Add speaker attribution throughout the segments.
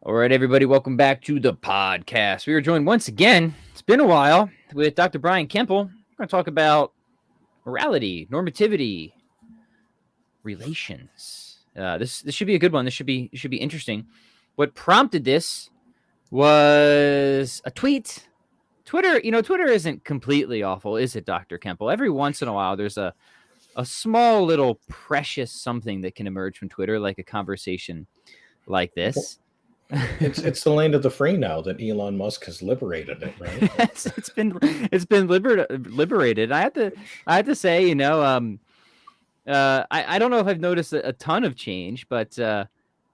Speaker 1: All right, everybody, welcome back to the podcast. We are joined once again, it's been a while, with Dr. Brian Kemple. We're going to talk about morality, normativity, relations. This should be a good one. This should be interesting. What prompted this was a tweet. Twitter, Twitter isn't completely awful, is it, Dr. Kemple? Every once in a while, there's a small little precious something that can emerge from Twitter, like a conversation like this.
Speaker 2: It's the land of the free now that Elon Musk has liberated it, right?
Speaker 1: it's been liberated. I have to say, I don't know if I've noticed a ton of change, but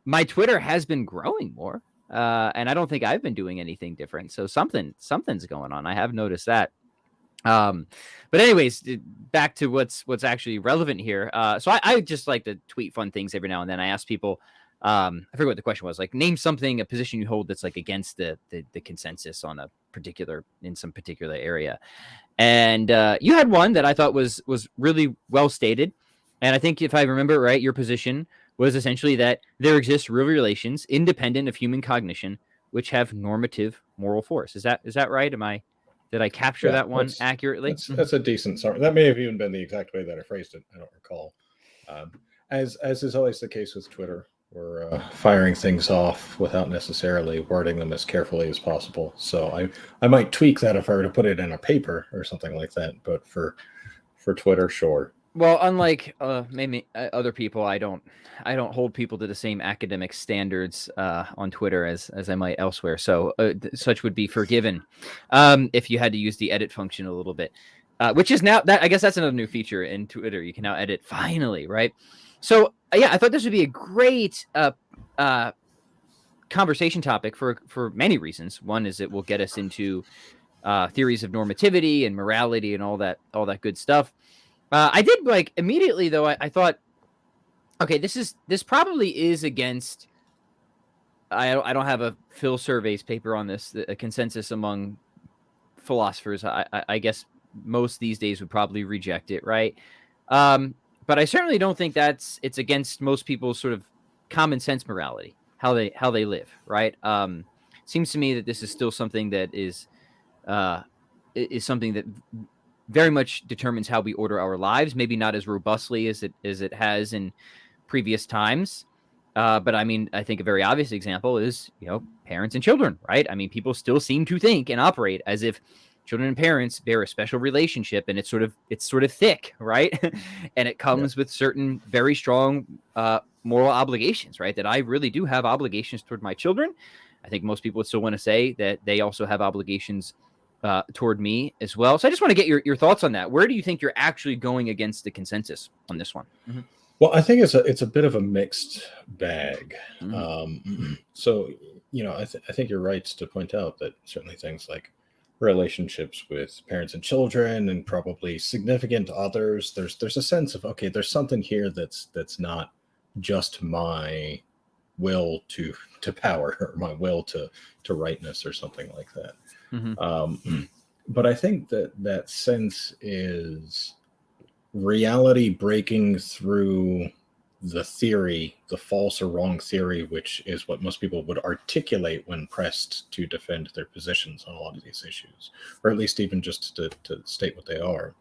Speaker 1: my Twitter has been growing more, and I don't think I've been doing anything different. So something's going on. I have noticed that. But anyways, back to what's actually relevant here. So I just like to tweet fun things every now and then. I ask people. I forget what the question was. Like, name something, a position you hold that's like against the consensus on in some particular area. And you had one that I thought was really well stated. And I think if I remember right, your position was essentially that there exists real relations independent of human cognition, which have normative moral force. Is that right? Did I capture that one accurately?
Speaker 2: That's a decent summary. That may have even been the exact way that I phrased it. I don't recall. As is always the case with Twitter, we're firing things off without necessarily wording them as carefully as possible. So I might tweak that if I were to put it in a paper or something like that. But for Twitter, sure.
Speaker 1: Well, unlike maybe other people, I don't hold people to the same academic standards on Twitter as I might elsewhere. So such would be forgiven if you had to use the edit function a little bit, which is now that I guess that's another new feature in Twitter. You can now edit finally, right? So yeah, I thought this would be a great conversation topic for many reasons. One is it will get us into theories of normativity and morality and all that good stuff. I did like immediately though. I thought, okay, this probably is against. I don't have a Phil Surveys paper on this. A consensus among philosophers, I guess most these days would probably reject it, right? But I certainly don't think it's against most people's sort of common sense morality, how they live, right? Seems to me that this is still something that is something that very much determines how we order our lives. Maybe not as robustly as it has in previous times. But I mean, I think a very obvious example is, parents and children, right? I mean, people still seem to think and operate as if children and parents bear a special relationship, and it's sort of thick, right? And it comes with certain very strong moral obligations, right? That I really do have obligations toward my children. I think most people would still want to say that they also have obligations toward me as well. So I just want to get your thoughts on that. Where do you think you're actually going against the consensus on this one? Mm-hmm.
Speaker 2: Well, I think it's a bit of a mixed bag. Mm-hmm. So I think you're right to point out that certainly things like relationships with parents and children, and probably significant others, there's a sense of, okay, there's something here that's not just my will to power, or my will to rightness, or something like that. Mm-hmm. But I think that sense is reality breaking through the theory, the false or wrong theory, which is what most people would articulate when pressed to defend their positions on a lot of these issues, or at least even just to state what they are.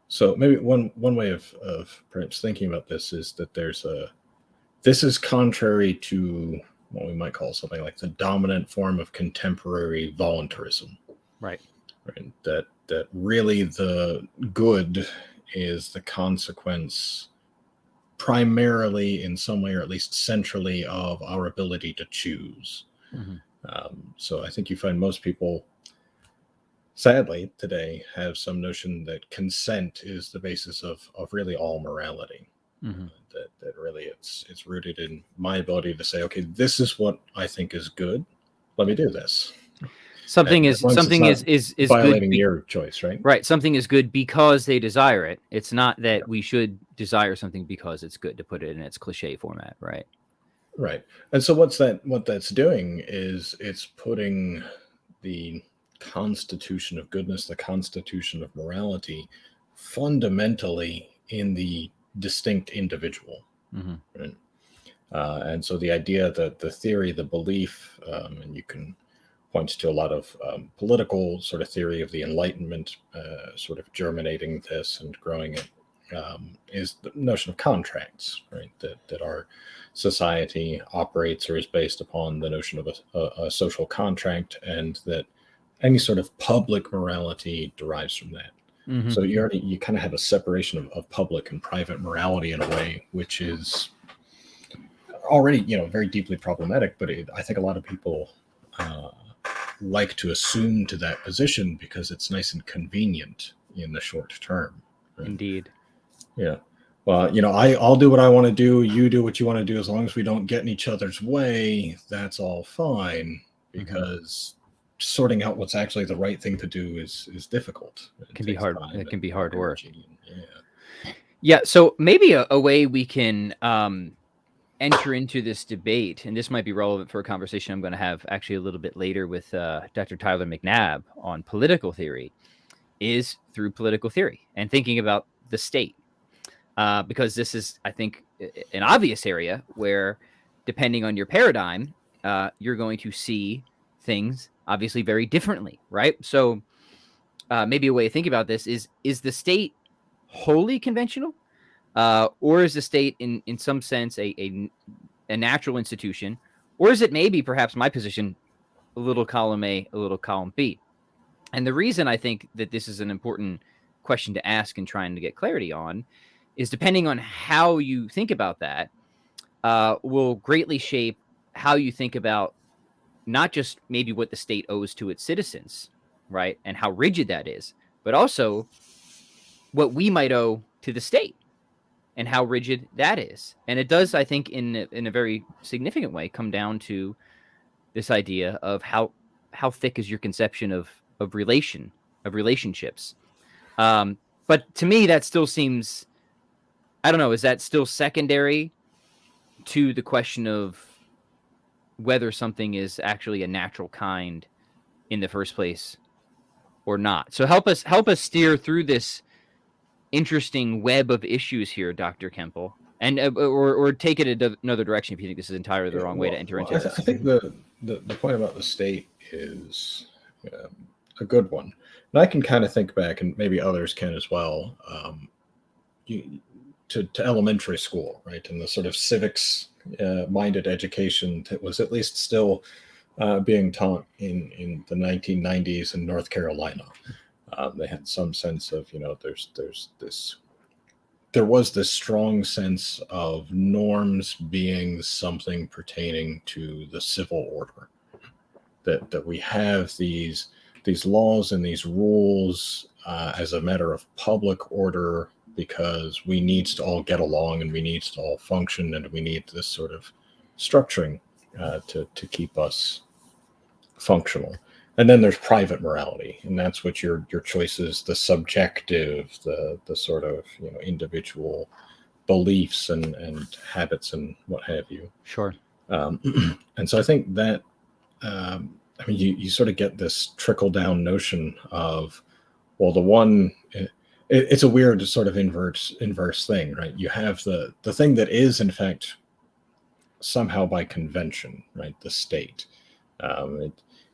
Speaker 2: So maybe one way of perhaps thinking about this is that this is contrary to what we might call something like the dominant form of contemporary voluntarism.
Speaker 1: Right.
Speaker 2: That really the good is the consequence primarily, in some way, or at least centrally, of our ability to choose. Mm-hmm. So I think you find most people, sadly, today have some notion that consent is the basis of really all morality. Mm-hmm. That really it's rooted in my ability to say, okay, this is what I think is good. Let me do this.
Speaker 1: Something is
Speaker 2: violating
Speaker 1: good
Speaker 2: your choice, right?
Speaker 1: Right. Something is good because they desire it. It's not that we should desire something because it's good, to put it in its cliche format, right?
Speaker 2: Right. And so what that's doing is it's putting the constitution of goodness, the constitution of morality, fundamentally in the distinct individual. Mm-hmm. Right? And so the idea that the theory, the belief, and you can point to a lot of political sort of theory of the Enlightenment, sort of germinating this and growing it, is the notion of contracts, right? That our society operates or is based upon the notion of a social contract, and that any sort of public morality derives from that.
Speaker 1: Mhm.
Speaker 2: So you kind of have a separation of public and private morality in a way, which is already very deeply problematic. But I think a lot of people like to assume to that position because it's nice and convenient in the short term. Right?
Speaker 1: Indeed.
Speaker 2: Yeah. Well, I'll do what I want to do. You do what you want to do. As long as we don't get in each other's way, that's all fine. Because sorting out what's actually the right thing to do is difficult.
Speaker 1: It can be hard. It can be hard work.
Speaker 2: Yeah.
Speaker 1: Yeah. So maybe a way we can enter into this debate, and this might be relevant for a conversation I'm going to have actually a little bit later with Dr. Tyler McNabb on political theory, is through political theory and thinking about the state. Because this is, I think, an obvious area where, depending on your paradigm, you're going to see things obviously very differently, right? So maybe a way to think about this is the state wholly conventional? Or is the state in some sense a natural institution? Or is it maybe, perhaps my position, a little column A, a little column B? And the reason I think that this is an important question to ask and trying to get clarity on is, depending on how you think about that, will greatly shape how you think about not just maybe what the state owes to its citizens, right, and how rigid that is, but also what we might owe to the state and how rigid that is. And it does, I think, in a very significant way, come down to this idea of how thick is your conception of relationships. But to me, that still seems, I don't know, is that still secondary to the question of whether something is actually a natural kind in the first place or not? So help us steer through this interesting web of issues here, Dr. Kemple, and or take it another direction if you think this is entirely the wrong way to enter into this.
Speaker 2: I think the point about the state is a good one, and I can kind of think back, and maybe others can as well, to elementary school, right, and the sort of civics minded education that was at least still being taught in the 1990s in North Carolina. They had some sense of, there was this strong sense of norms being something pertaining to the civil order, that we have these laws and these rules as a matter of public order, because we need to all get along and we need to all function, and we need this sort of structuring to keep us functional. And then there's private morality, and that's what your choices, the subjective, the sort of individual beliefs and habits and what have you.
Speaker 1: Sure.
Speaker 2: And so I think that you sort of get this trickle down notion of, well, the one. It's a weird sort of inverse thing, right? You have the thing that is in fact somehow by convention, right? The state.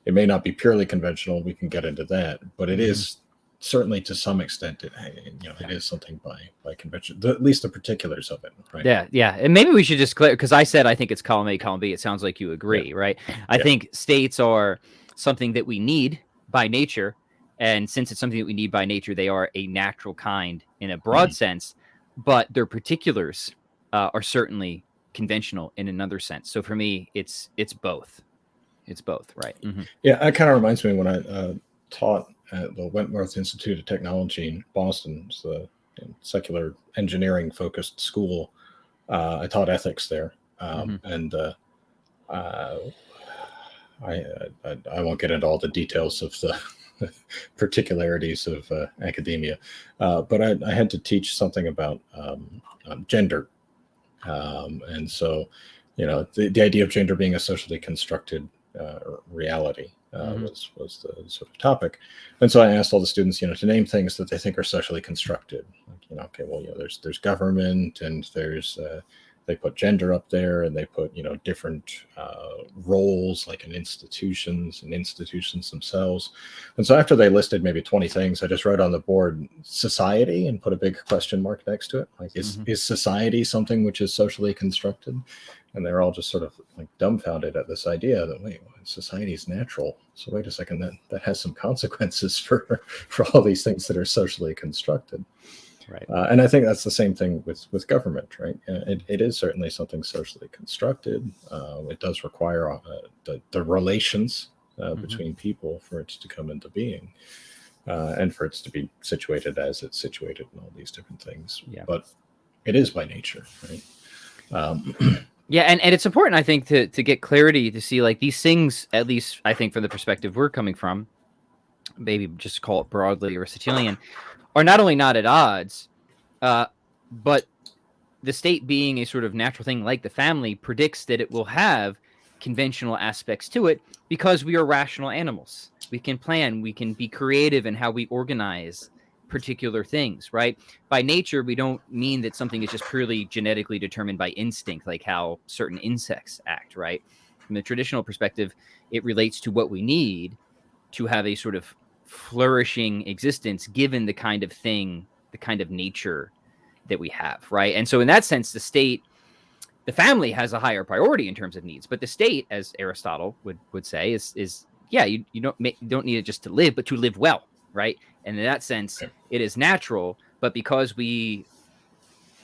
Speaker 2: It may not be purely conventional. We can get into that, but it is certainly to some extent. It is something by convention. At least the particulars of it, right?
Speaker 1: Yeah. And maybe we should just clear, because I said I think it's column A, column B. It sounds like you agree, right? I think states are something that we need by nature. And since it's something that we need by nature, they are a natural kind in a broad sense, but their particulars are certainly conventional in another sense. So for me, it's both. It's both, right? Mm-hmm.
Speaker 2: Yeah, that kind of reminds me when I taught at the Wentworth Institute of Technology in Boston. It's a secular engineering focused school. I taught ethics there, and I won't get into all the details of the particularities of academia, but I had to teach something about gender, and so the idea of gender being a socially constructed reality was the sort of topic. And so I asked all the students to name things that they think are socially constructed. Like, okay, well, there's government, and there's they put gender up there, and they put, different roles like in institutions and institutions themselves. And so after they listed maybe 20 things, I just wrote on the board society and put a big question mark next to it. Like, is society something which is socially constructed? And they're all just sort of like dumbfounded at this idea that, wait, society is natural. So wait a second, that has some consequences for all these things that are socially constructed.
Speaker 1: Right.
Speaker 2: And I think that's the same thing with government, right? It is certainly something socially constructed. It does require the relations between people for it to come into being, and for it to be situated as it's situated and all these different things.
Speaker 1: Yeah.
Speaker 2: But it is by nature, right?
Speaker 1: Yeah, and it's important, I think, to get clarity, to see like these things, at least I think from the perspective we're coming from, maybe just call it broadly Aristotelian, are not only not at odds, but the state being a sort of natural thing like the family predicts that it will have conventional aspects to it because we are rational animals. We can plan, we can be creative in how we organize particular things, right? By nature, we don't mean that something is just purely genetically determined by instinct, like how certain insects act, right? From the traditional perspective, it relates to what we need to have a sort of flourishing existence given the kind of thing, the kind of nature that we have, right? And so in that sense, the family has a higher priority in terms of needs, but the state, as Aristotle would say, is yeah, you don't need it just to live, but to live well, right? And in that sense, it is natural, but because we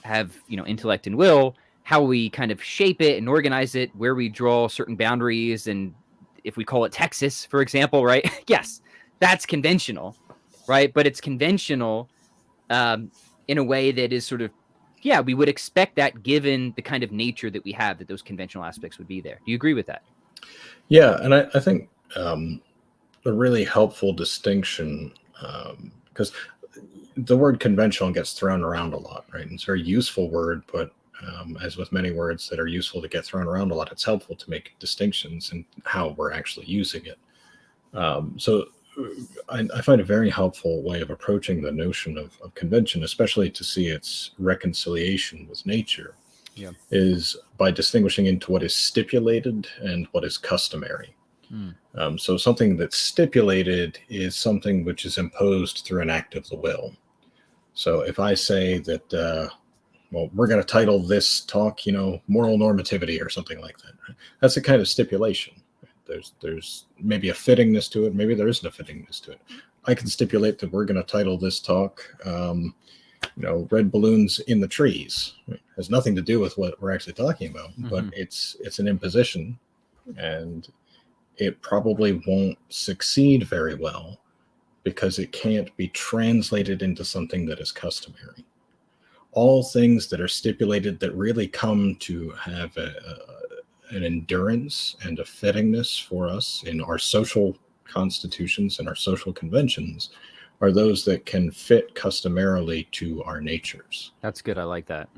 Speaker 1: have, intellect and will, how we kind of shape it and organize it, where we draw certain boundaries, and if we call it Texas, for example, right? Yes, that's conventional, right? But it's conventional in a way that is sort of, yeah, we would expect that given the kind of nature that we have, that those conventional aspects would be there. Do you agree with that?
Speaker 2: Yeah, and I think a really helpful distinction, because the word conventional gets thrown around a lot, right? And it's a very useful word, but as with many words that are useful to get thrown around a lot, it's helpful to make distinctions in how we're actually using it. So I find a very helpful way of approaching the notion of convention, especially to see its reconciliation with nature, is by distinguishing into what is stipulated and what is customary. So something that's stipulated is something which is imposed through an act of the will. So if I say that, well, we're going to title this talk, moral normativity or something like that, right? That's a kind of stipulation. There's maybe a fittingness to it. Maybe there isn't a fittingness to it. I can stipulate that we're going to title this talk, red balloons in the trees. It has nothing to do with what we're actually talking about, but it's an imposition, and it probably won't succeed very well because it can't be translated into something that is customary. All things that are stipulated that really come to have an endurance and a fittingness for us in our social constitutions and our social conventions are those that can fit customarily to our natures.
Speaker 1: That's good. I like that.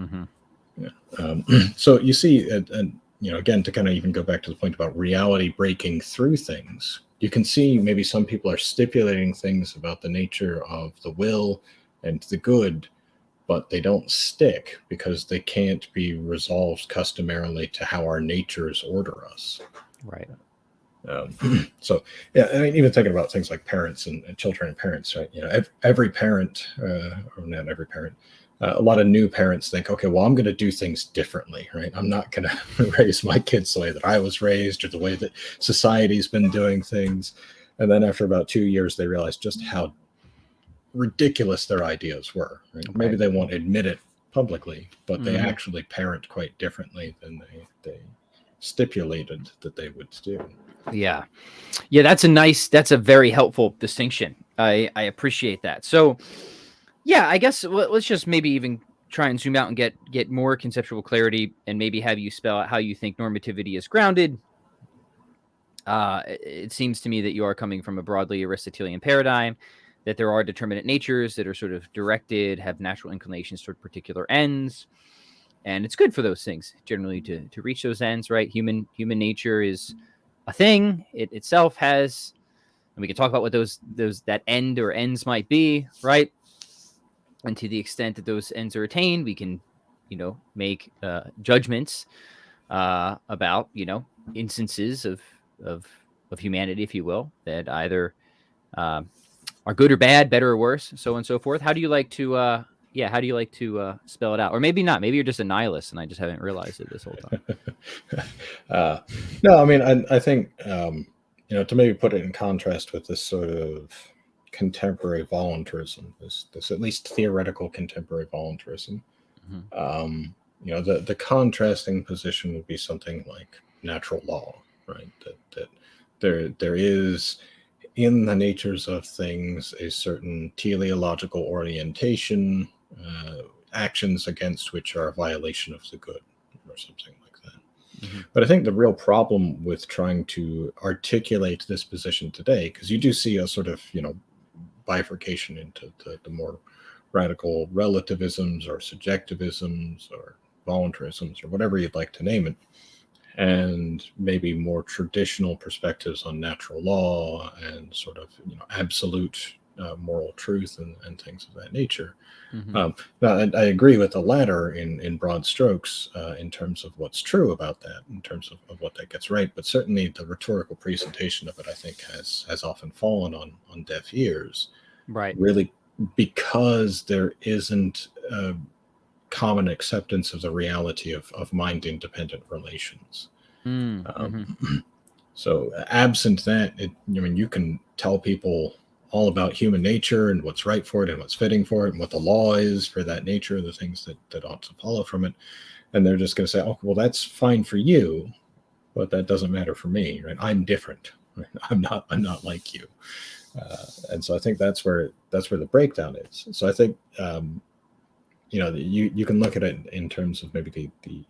Speaker 2: Yeah. So you see, and again, to kind of even go back to the point about reality breaking through things, you can see maybe some people are stipulating things about the nature of the will and the good, but they don't stick because they can't be resolved customarily to how our natures order us.
Speaker 1: Right.
Speaker 2: So, yeah, I mean, even thinking about things like parents and children and parents, right? Every parent, or not every parent, a lot of new parents think, okay, well, I'm going to do things differently, right? I'm not going to raise my kids the way that I was raised or the way that society's been doing things. And then after about 2 years, they realize just how ridiculous their ideas were. Right? Okay. Maybe they won't admit it publicly, but they actually parent quite differently than they stipulated that they would do.
Speaker 1: Yeah, that's a very helpful distinction. I appreciate that. So, yeah, I guess let's just maybe even try and zoom out and get more conceptual clarity, and maybe have you spell out how you think normativity is grounded. It seems to me that you are coming from a broadly Aristotelian paradigm, that there are determinate natures that are sort of directed, have natural inclinations toward particular ends, and it's good for those things generally to reach those ends, right? Human nature is a thing. It itself has, and we can talk about what those that end or ends might be, right? And to the extent that those ends are attained, we can make judgments about instances of of humanity, if you will, that either uh, are good or bad, better or worse, so on and so forth. How do you like to how do you like to spell it out? Or maybe not. Maybe you're just a nihilist and I just haven't realized it this whole time.
Speaker 2: No, I mean, I think to maybe put it in contrast with this sort of contemporary voluntarism, this at least theoretical contemporary voluntarism. The contrasting position would be something like natural law, right? That there is in the natures of things a certain teleological orientation, actions against which are a violation of the good, or something like that. But I think the real problem with trying to articulate this position today, because you do see a sort of bifurcation into the more radical relativisms or subjectivisms or voluntarisms or whatever you'd like to name it, and maybe more traditional perspectives on natural law and sort of absolute moral truth and things of that nature. Now, I agree with the latter in broad strokes in terms of what's true about that, in terms of what that gets right. But certainly the rhetorical presentation of it, I think, has often fallen on deaf ears.
Speaker 1: Right.
Speaker 2: Really, because there isn't a common acceptance of the reality of mind-independent relations. So absent that, you can tell people all about human nature and what's right for it and what's fitting for it and what the law is for that nature, the things that ought to follow from it. And they're just going to say, oh, well, that's fine for you, but that doesn't matter for me, right? I'm different. Right? I'm not like you. And so I think that's where the breakdown is. So I think, you can look at it in terms of maybe the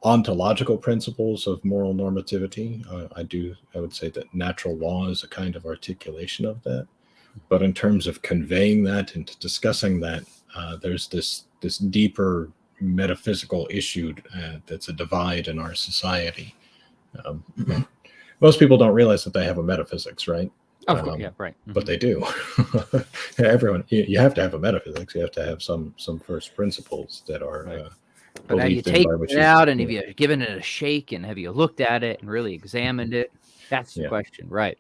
Speaker 2: ontological principles of moral normativity. I would say that natural law is a kind of articulation of that. But in terms of conveying that and discussing that, there's this deeper metaphysical issue that's a divide in our society. Most people don't realize that they have a metaphysics, right?
Speaker 1: Of course, yeah, right.
Speaker 2: But they do. Everyone, you have to have a metaphysics. You have to have some first principles that are
Speaker 1: right. But have you taken it out and have you given it a shake and have you looked at it and really examined it? That's the question, right?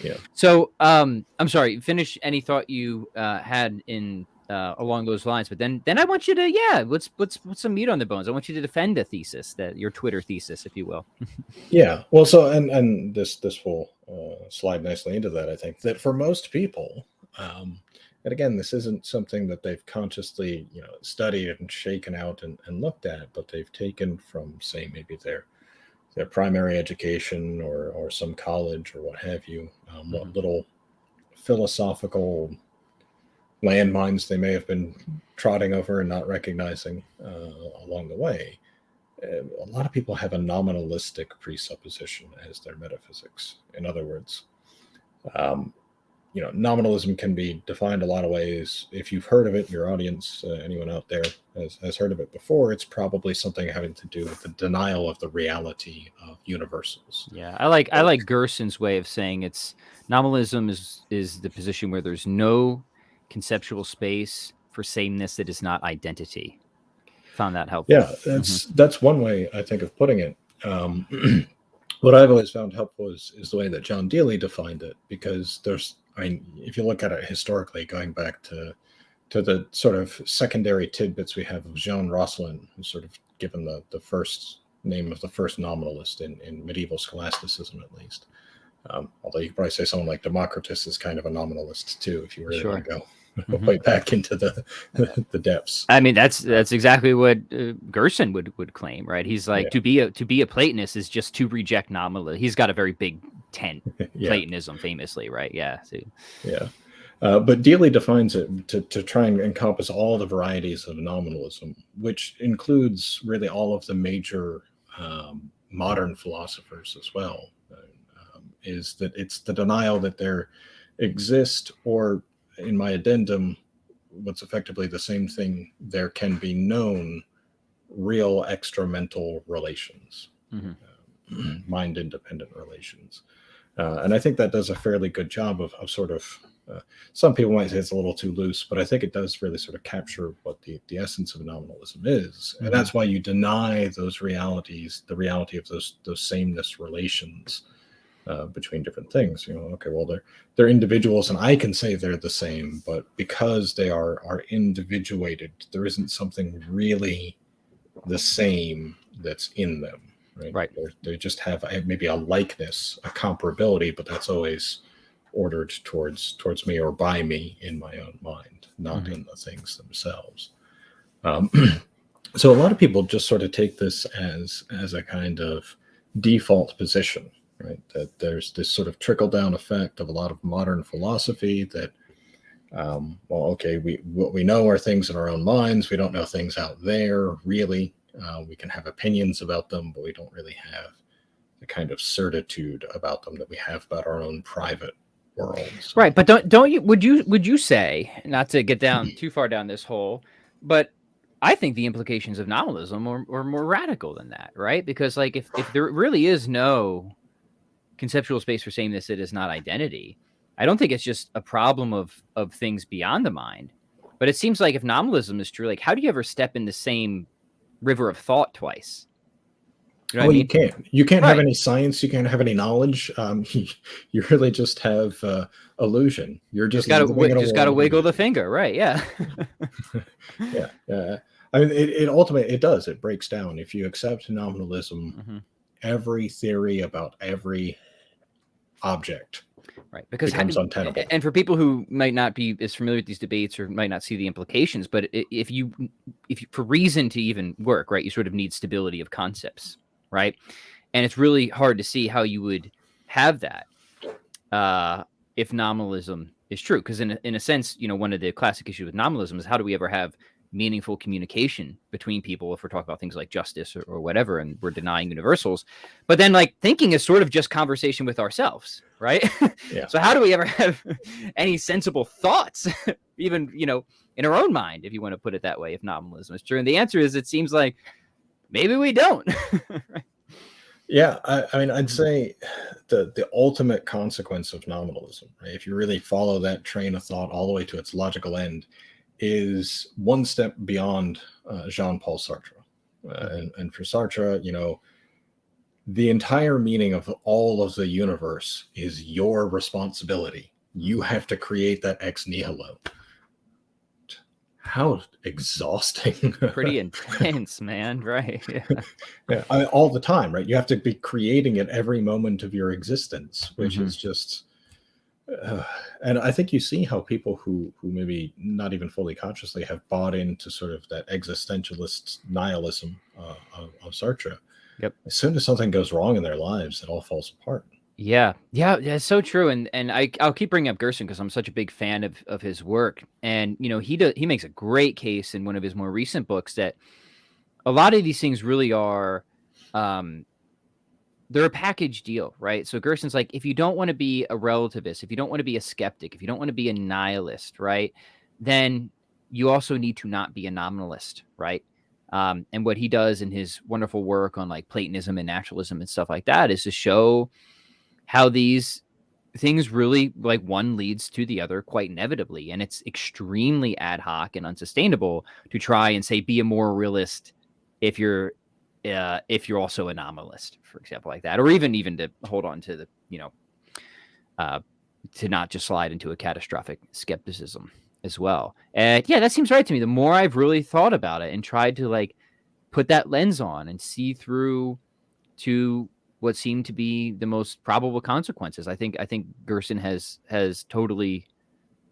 Speaker 2: Yeah.
Speaker 1: So, I'm sorry. Finish any thought you had in along those lines, but then I want you to let's put some meat on the bones. I want you to defend a thesis, your Twitter thesis, if you will.
Speaker 2: Yeah. Well, so and this will slide nicely into that. I think that for most people, and again, this isn't something that they've consciously studied and shaken out and looked at, but they've taken from, say, maybe their primary education or some college or what have you, what little philosophical landmines they may have been trotting over and not recognizing along the way. A lot of people have a nominalistic presupposition as their metaphysics. In other words, nominalism can be defined a lot of ways. If you've heard of it, your audience, anyone out there has heard of it before, it's probably something having to do with the denial of the reality of universals.
Speaker 1: Yeah, I like Gerson's way of saying it's nominalism is the position where there's no conceptual space for sameness that is not identity. Found that helpful.
Speaker 2: Yeah, that's one way I think of putting it. What I've always found helpful is the way that John Dealey defined it, because if you look at it historically, going back to the sort of secondary tidbits we have of Jean Rosselin, who's sort of given the first name of the first nominalist in medieval scholasticism, at least. Although you could probably say someone like Democritus is kind of a nominalist too, if you really want to go way back into the depths.
Speaker 1: I mean, that's exactly what Gerson would claim, right? He's like, to be a Platonist is just to reject nominalism. He's got a very big tent, Platonism, famously, right? Yeah. So.
Speaker 2: Yeah. But Dealey defines it to try and encompass all the varieties of nominalism, which includes really all of the major modern philosophers as well. Is that it's the denial that there exist, or in my addendum, what's effectively the same thing, there can be known real extramental relations, mind-independent relations. And I think that does a fairly good job of sort of, some people might say it's a little too loose, but I think it does really sort of capture what the essence of nominalism is. And
Speaker 1: Mhm.
Speaker 2: that's why you deny those realities, the reality of those sameness relations between different things. Okay, well, they're individuals, and I can say they're the same, but because they are individuated, there isn't something really the same that's in them, right?
Speaker 1: Right.
Speaker 2: They just have maybe a likeness, a comparability, but that's always ordered towards me or by me in my own mind, not
Speaker 1: Mhm.
Speaker 2: in the things themselves. Um, so a lot of people just sort of take this as a kind of default position, right? That there's this sort of trickle down effect of a lot of modern philosophy that, well, okay, what we know are things in our own minds. We don't know things out there really. We can have opinions about them, but we don't really have the kind of certitude about them that we have about our own private worlds.
Speaker 1: Right, but don't you would you say, not to get down too far down this hole, but I think the implications of nominalism are more radical than that, right? Because like if there really is no conceptual space for sameness that is not identity, I don't think it's just a problem of things beyond the mind. But it seems like if nominalism is true, like how do you ever step in the same river of thought twice? You know what I
Speaker 2: Oh, you
Speaker 1: mean?
Speaker 2: can't. You can't have
Speaker 1: Right.
Speaker 2: any science. You can't have any knowledge. You really just have illusion. You're just living in a
Speaker 1: Just gotta
Speaker 2: world of
Speaker 1: wiggle the
Speaker 2: illusion.
Speaker 1: finger, right? Yeah.
Speaker 2: Yeah, yeah. I mean, it ultimately it does. It breaks down. If you accept nominalism,
Speaker 1: Mhm.
Speaker 2: every theory about every object
Speaker 1: Right, because
Speaker 2: becomes untenable.
Speaker 1: and for people who might not be as familiar with these debates or might not see the implications, but if you, for reason to even work, right, you sort of need stability of concepts, right? And it's really hard to see how you would have that uh, if nominalism is true, because in a sense, one of the classic issues with nominalism is how do we ever have meaningful communication between people if we're talking about things like justice or whatever, and we're denying universals. But then, like, thinking is sort of just conversation with ourselves, right?
Speaker 2: Yeah.
Speaker 1: So how do we ever have any sensible thoughts, even in our own mind, if you want to put it that way, if nominalism is true? And the answer is, it seems like maybe we don't.
Speaker 2: Yeah, I mean, I'd say the ultimate consequence of nominalism, right, if you really follow that train of thought all the way to its logical end, is one step beyond Jean-Paul Sartre.
Speaker 1: Mhm.
Speaker 2: And for Sartre, the entire meaning of all of the universe is your responsibility. You have to create that ex nihilo. How exhausting.
Speaker 1: Pretty intense, man. Right? Yeah.
Speaker 2: Yeah, all the time, right? You have to be creating at every moment of your existence, which
Speaker 1: Hmm.
Speaker 2: is just. Uh, and I think you see how people who maybe not even fully consciously have bought into sort of that existentialist nihilism of Sartre.
Speaker 1: Yep.
Speaker 2: As soon as something goes wrong in their lives, it all falls apart.
Speaker 1: Yeah, yeah, yeah, it's so true, and I'll keep bringing up Gerson because I'm such a big fan of his work, and he makes a great case in one of his more recent books that a lot of these things really are, um, they're a package deal, right? So Gerson's like, if you don't want to be a relativist, if you don't want to be a skeptic, if you don't want to be a nihilist, right, then you also need to not be a nominalist, right? And what he does in his wonderful work on like Platonism and naturalism and stuff like that is to show how these things really, like, one leads to the other quite inevitably, and it's extremely ad hoc and unsustainable to try and say be a more realist if you're also a nominalist, for example, like that, or even to hold on to the uh, to not just slide into a catastrophic skepticism as well. And yeah, that seems right to me. The more I've really thought about it and tried to like put that lens on and see through to what seem to be the most probable consequences. I think Gerson has totally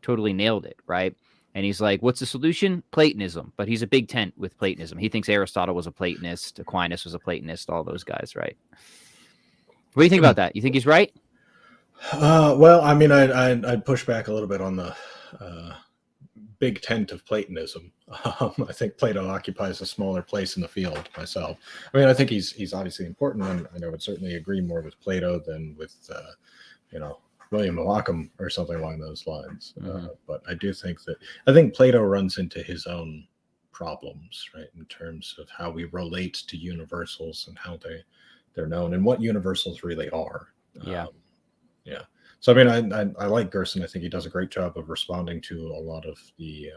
Speaker 1: nailed it, right? And he's like, what's the solution? Platonism. But he's a big tent with Platonism. He thinks Aristotle was a Platonist, Aquinas was a Platonist, all those guys, right? What do you think about that? You think he's right?
Speaker 2: Well, I mean, I'd push back a little bit on the uh, big tent of Platonism. I think Plato occupies a smaller place in the field myself. I mean, I think he's obviously important, and I would certainly agree more with Plato than with you know William of Ockham or something along those lines.
Speaker 1: Mm-hmm.
Speaker 2: But I think Plato runs into his own problems, right, in terms of how we relate to universals and how they're known and what universals really are.
Speaker 1: Yeah.
Speaker 2: Um, Yeah. So I mean, I like Gerson. I think he does a great job of responding to a lot of the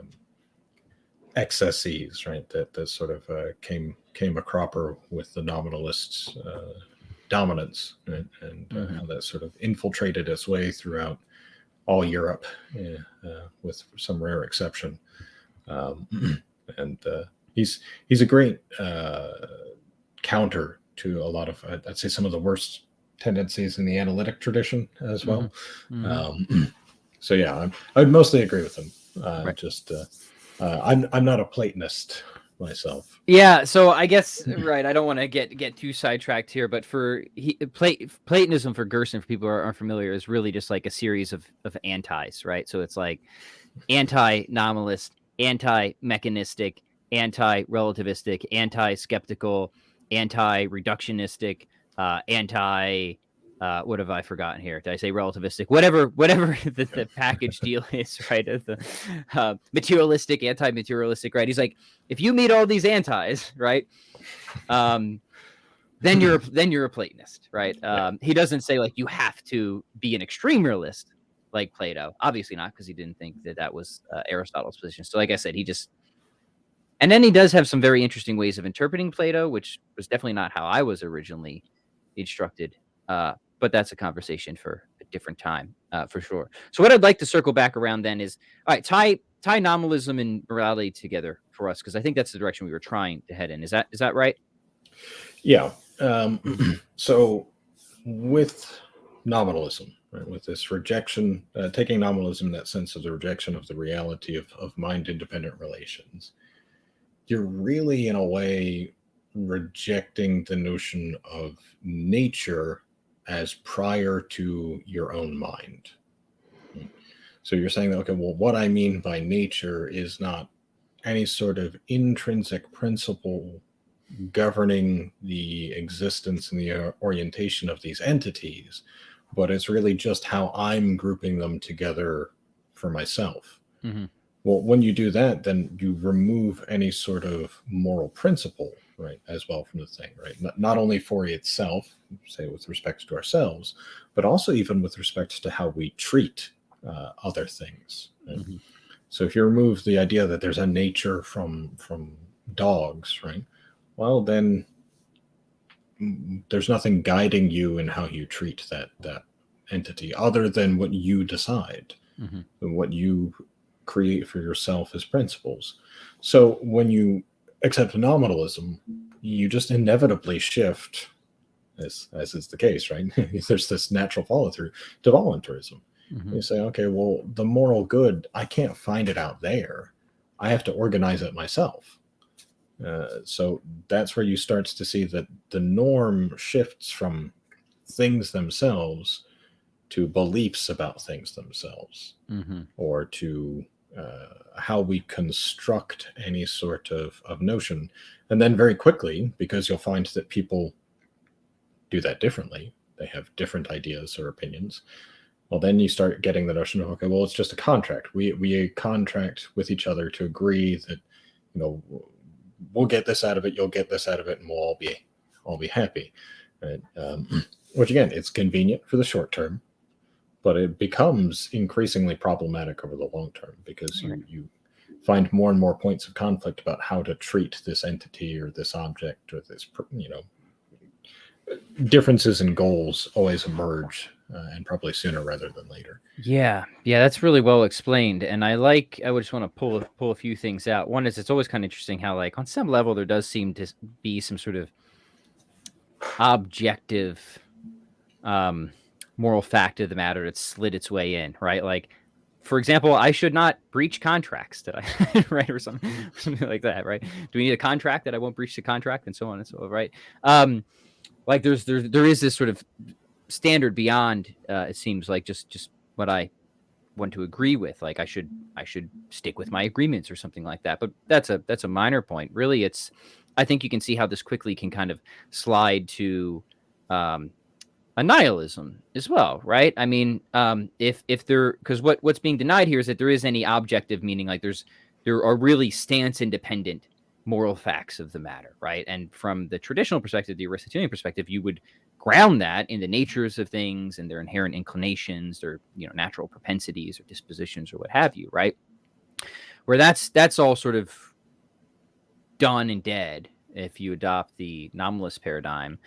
Speaker 2: excesses, right? That sort of came a cropper with the nominalists' dominance, right? And how that sort of infiltrated its way throughout all Europe, with some rare exception. Um, and he's a great counter to a lot of, I'd say, some of the worst tendencies in the analytic tradition as well. So yeah, I would mostly agree with him.
Speaker 1: Right.
Speaker 2: Just I'm not a Platonist myself.
Speaker 1: Yeah, so I guess right. I don't want to get too sidetracked here, but Platonism for Gerson, for people who aren't familiar, is really just like a series of antis, right? So it's like anti-nominalist, anti-mechanistic, anti-relativistic, anti-skeptical, anti-reductionistic, anti. What have I forgotten here? Did I say relativistic? Whatever the package deal is, right? The materialistic, anti-materialistic, right? He's like, if you meet all these antis, right, then you're a Platonist, right? He doesn't say like you have to be an extreme realist like Plato. Obviously not, because he didn't think that was Aristotle's position. So like I said, and then he does have some very interesting ways of interpreting Plato, which was definitely not how I was originally instructed. But that's a conversation for a different time, for sure. So what I'd like to circle back around then is, all right, tie nominalism and morality together for us, because I think that's the direction we were trying to head in. Is that right?
Speaker 2: Yeah. So with nominalism, right, with this rejection, taking nominalism in that sense of the rejection of the reality of mind-independent relations, you're really, in a way, rejecting the notion of nature as prior to your own mind. So you're saying that, okay, well, what I mean by nature is not any sort of intrinsic principle governing the existence and the orientation of these entities, but it's really just how I'm grouping them together for myself. Well, when you do that, then you remove any sort of moral principle, right, as well from the thing, right? Not only for itself, say with respect to ourselves, but also even with respect to how we treat other things. Right? So if you remove the idea that there's a nature from dogs, right? Well, then there's nothing guiding you in how you treat that entity other than what you decide and what you create for yourself as principles. So when you accept nominalism, you just inevitably shift, as is the case, right? There's this natural follow through to voluntarism. You say, okay, well, the moral good, I can't find it out there. I have to organize it myself. So that's where you start to see that the norm shifts from things themselves to beliefs about things themselves, or to how we construct any sort of notion. And then very quickly, because you'll find that people do that differently, they have different ideas or opinions. Well, then you start getting the notion of, okay, well, it's just a contract. We contract with each other to agree that, we'll get this out of it, you'll get this out of it, and we'll all be happy. Right? Which again, it's convenient for the short term, but it becomes increasingly problematic over the long term, because you find more and more points of conflict about how to treat this entity or this object or this, differences in goals always emerge, and probably sooner rather than later.
Speaker 1: Yeah, that's really well explained, and I would just want to pull a few things out. One is, it's always kind of interesting how, like, on some level there does seem to be some sort of objective moral fact of the matter that slid its way in, right? Like, for example, I should not breach contracts, did I? Right, or something like that, right? Do we need a contract that I won't breach the contract, and so on and so on, right? Like there is this sort of standard beyond, it seems like just what I want to agree with. Like I should stick with my agreements or something like that. But that's a minor point. Really, I think you can see how this quickly can kind of slide to a nihilism as well, right? I mean, if because what's being denied here is that there is any objective meaning, like there are really stance independent moral facts of the matter, right? And from the traditional perspective, the Aristotelian perspective, you would ground that in the natures of things and their inherent inclinations, their natural propensities or dispositions or what have you, right? Where that's all sort of done and dead if you adopt the nominalist paradigm.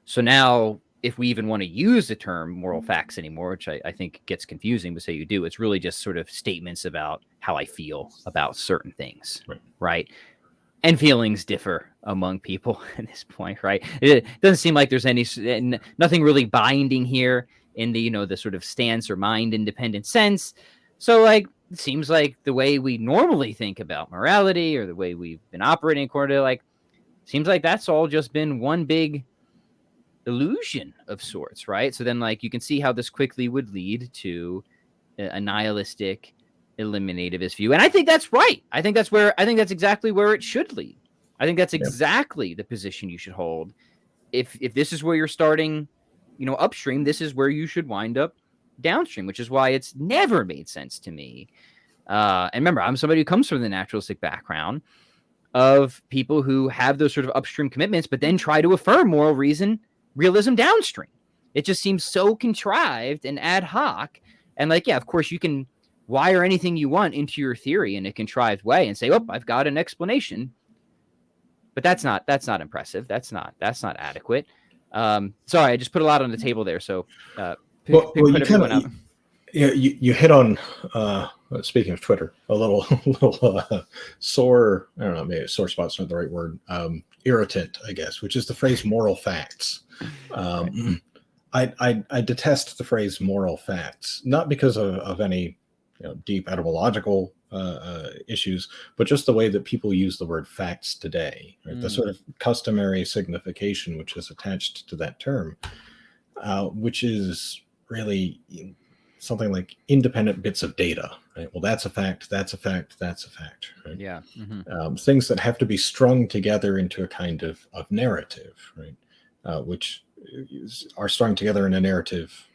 Speaker 1: So now, if we even want to use the term moral facts anymore, which I think gets confusing, but say you do, it's really just sort of statements about how I feel about certain things, right? And feelings differ among people at this point, right? It doesn't seem like there's nothing really binding here in the, the sort of stance or mind independent sense. So like, it seems like the way we normally think about morality or the way we've been operating according to, like, seems like that's all just been one big illusion of sorts, right? So then, like, you can see how this quickly would lead to a nihilistic, eliminativist view, and I think that's right. I think that's exactly where it should lead. I think that's exactly the position you should hold. If this is where you're starting, upstream, this is where you should wind up downstream, which is why it's never made sense to me. And remember, I'm somebody who comes from the naturalistic background of people who have those sort of upstream commitments, but then try to affirm moral realism downstream. It just seems so contrived and ad hoc. And like, yeah, of course you can wire anything you want into your theory in a contrived way and say, oh, I've got an explanation. But that's not impressive. That's not adequate. Sorry, I just put a lot on the table there. So
Speaker 2: you hit on, speaking of Twitter, a little sore, I don't know, maybe sore spot's not the right word, irritant, I guess, which is the phrase moral facts. I detest the phrase moral facts, not because of any deep etymological issues, but just the way that people use the word facts today, right? The sort of customary signification which is attached to that term, which is really something like independent bits of data, right? Well, that's a fact, that's a fact, that's a fact, right?
Speaker 1: Yeah.
Speaker 2: Things that have to be strung together into a kind of narrative, right? Which are strung together in a narrative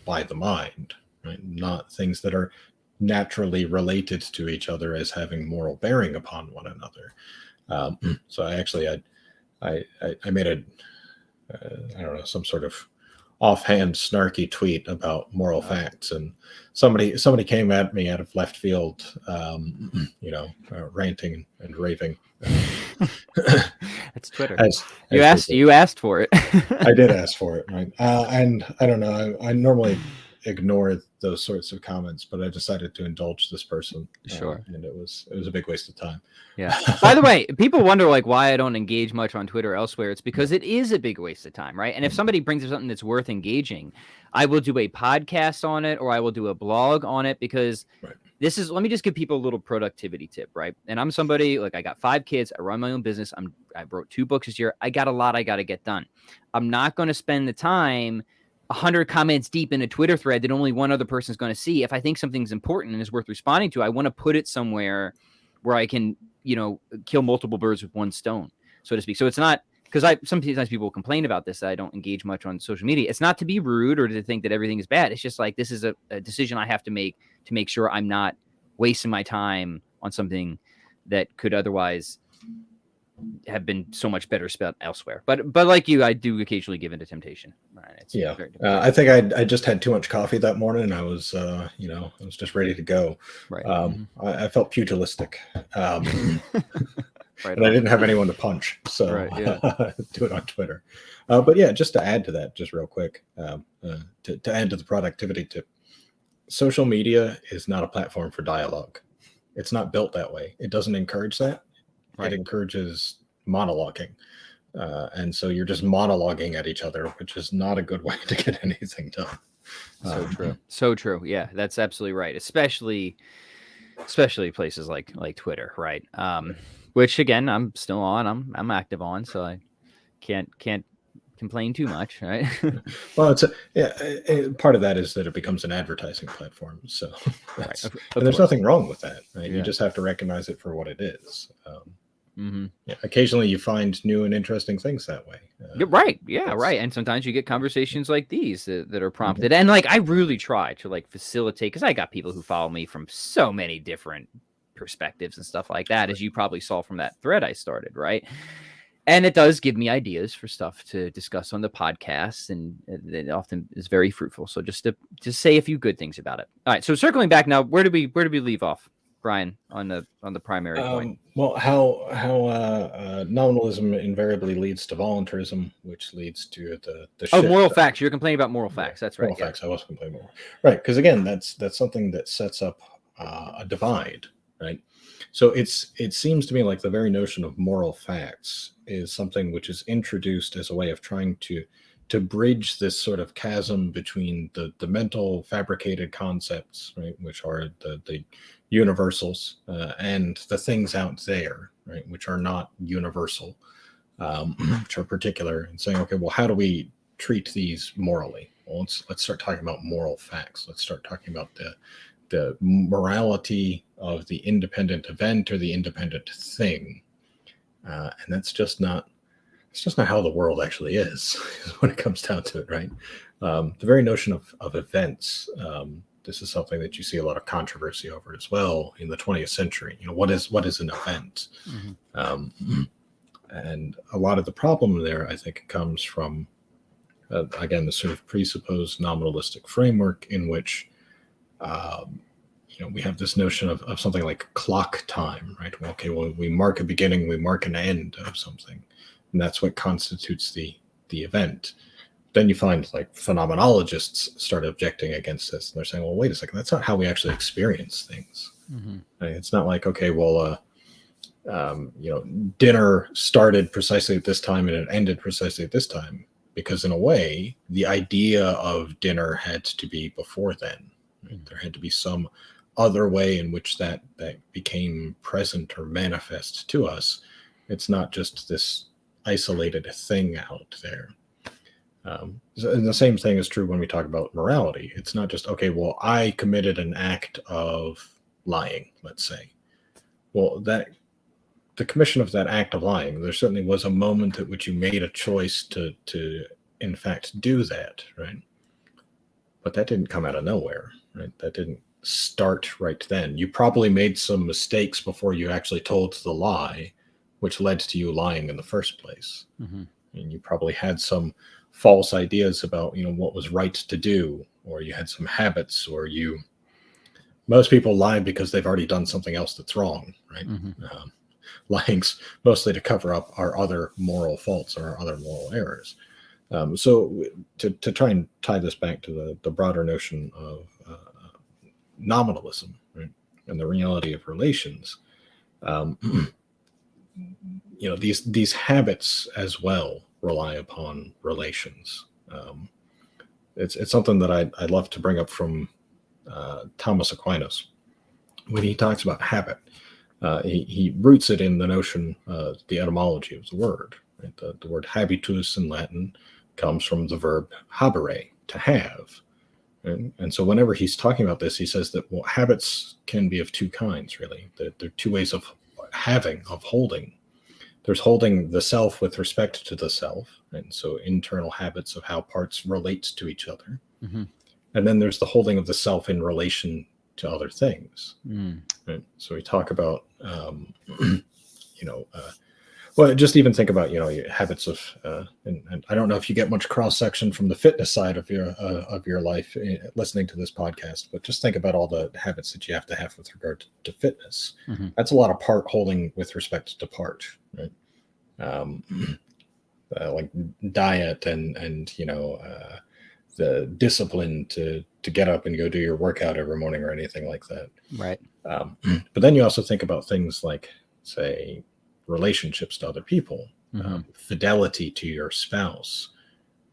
Speaker 2: by the mind, right? Not things that are naturally related to each other as having moral bearing upon one another. So I made a I don't know, some sort of offhand snarky tweet about moral facts, and somebody came at me out of left field, ranting and raving.
Speaker 1: That's Twitter. You asked for it.
Speaker 2: I did ask for it, right? And I don't know. I normally ignore those sorts of comments, but I decided to indulge this person.
Speaker 1: Sure.
Speaker 2: And it was a big waste of time.
Speaker 1: Yeah. By the way, people wonder like why I don't engage much on Twitter or elsewhere. It's because it is a big waste of time, right? And if somebody brings up something that's worth engaging, I will do a podcast on it or I will do a blog on it, because let me just give people a little productivity tip, right? And I'm somebody, like, I got 5 kids, I run my own business, I wrote 2 books this year, I got a lot I got to get done. I'm not going to spend the time 100 comments deep in a Twitter thread that only one other person is going to see. If I think something's important and is worth responding to, I want to put it somewhere where I can, kill multiple birds with one stone, so to speak. So it's not, because sometimes people complain about this, that I don't engage much on social media. It's not to be rude or to think that everything is bad. It's just like, this is a decision I have to make sure I'm not wasting my time on something that could otherwise have been so much better spent elsewhere. But like you, I do occasionally give into temptation. Right?
Speaker 2: I think I just had too much coffee that morning, and I was I was just ready to go.
Speaker 1: Right.
Speaker 2: I felt pugilistic.
Speaker 1: Right.
Speaker 2: And I didn't have anyone to punch, so do it on Twitter. But yeah, just to add to that, just real quick, to add to the productivity tip, social media is not a platform for dialogue. It's not built that way. It doesn't encourage that. It encourages monologuing. And so you're just monologuing at each other, which is not a good way to get anything done.
Speaker 1: So true. Yeah, that's absolutely right. Especially places like Twitter, right? Which again, I'm still on. I'm active on, so I can't complain too much, right?
Speaker 2: Well, part of that is that it becomes an advertising platform. So and there's nothing wrong with that, right? Yeah. You just have to recognize it for what it is. Occasionally you find new and interesting things that way.
Speaker 1: Right. Yeah. Right. And sometimes you get conversations like these that are prompted. And like, I really try to like facilitate, because I got people who follow me from so many different perspectives and stuff like that, as you probably saw from that thread I started. Right. And it does give me ideas for stuff to discuss on the podcast, and it often is very fruitful. So just to say a few good things about it. All right. So circling back now, where did we leave off, Brian, on the primary point?
Speaker 2: Well, how nominalism invariably leads to voluntarism, which leads to the shift.
Speaker 1: Moral facts. You're complaining about moral facts. That's right.
Speaker 2: Moral facts. I was complaining more. Right, because again, that's something that sets up a divide, right? So it seems to me like the very notion of moral facts is something which is introduced as a way of trying to bridge this sort of chasm between the mental fabricated concepts, right, which are the universals, and the things out there, right, which are not universal, which are particular, and saying, okay, well, how do we treat these morally? Well, let's start talking about moral facts. Let's start talking about the morality of the independent event or the independent thing, and that's just not how the world actually is when it comes down to it, right? The very notion of events. This is something that you see a lot of controversy over as well in the 20th century. What is an event? Mm-hmm. And a lot of the problem there, I think, comes from again the sort of presupposed nominalistic framework in which we have this notion of something like clock time, right? Well, okay, well, we mark a beginning, we mark an end of something, and that's what constitutes the event. Then you find like phenomenologists start objecting against this, and they're saying, well, wait a second, that's not how we actually experience things. Mm-hmm. Right? It's not like, okay, well, dinner started precisely at this time and it ended precisely at this time, because in a way, the idea of dinner had to be before then. Right? There had to be some other way in which that became present or manifest to us. It's not just this isolated thing out there. And the same thing is true when we talk about morality. It's not just, okay, well, I committed an act of lying, let's say. Well, the commission of that act of lying, there certainly was a moment at which you made a choice to in fact do that, right? But that didn't come out of nowhere, right? That didn't start right then. You probably made some mistakes before you actually told the lie, which led to you lying in the first place. Mm-hmm. And you probably had some false ideas about what was right to do, or you had some habits, or most people lie because they've already done something else that's wrong, right? Mm-hmm. Lying's mostly to cover up our other moral faults or our other moral errors. So to try and tie this back to the broader notion of nominalism, right, and the reality of relations, these habits as well rely upon relations. It's something that I'd love to bring up from Thomas Aquinas when he talks about habit. He roots it in the notion, the etymology of the word. Right? The word habitus in Latin comes from the verb habere, to have. And so whenever he's talking about this, he says that, well, habits can be of two kinds, really. There are two ways of having, of holding. There's holding the self with respect to the self, and so internal habits of how parts relate to each other. Mm-hmm. And then there's the holding of the self in relation to other things. Right? So we talk about, well, just even think about, your habits of, and I don't know if you get much cross section from the fitness side of your life listening to this podcast, but just think about all the habits that you have to have with regard to fitness. Mm-hmm. That's a lot of part holding with respect to part, right? Like diet and the discipline to get up and go do your workout every morning or anything like that.
Speaker 1: Right.
Speaker 2: But then you also think about things like, say, relationships to other people, mm-hmm. Fidelity to your spouse.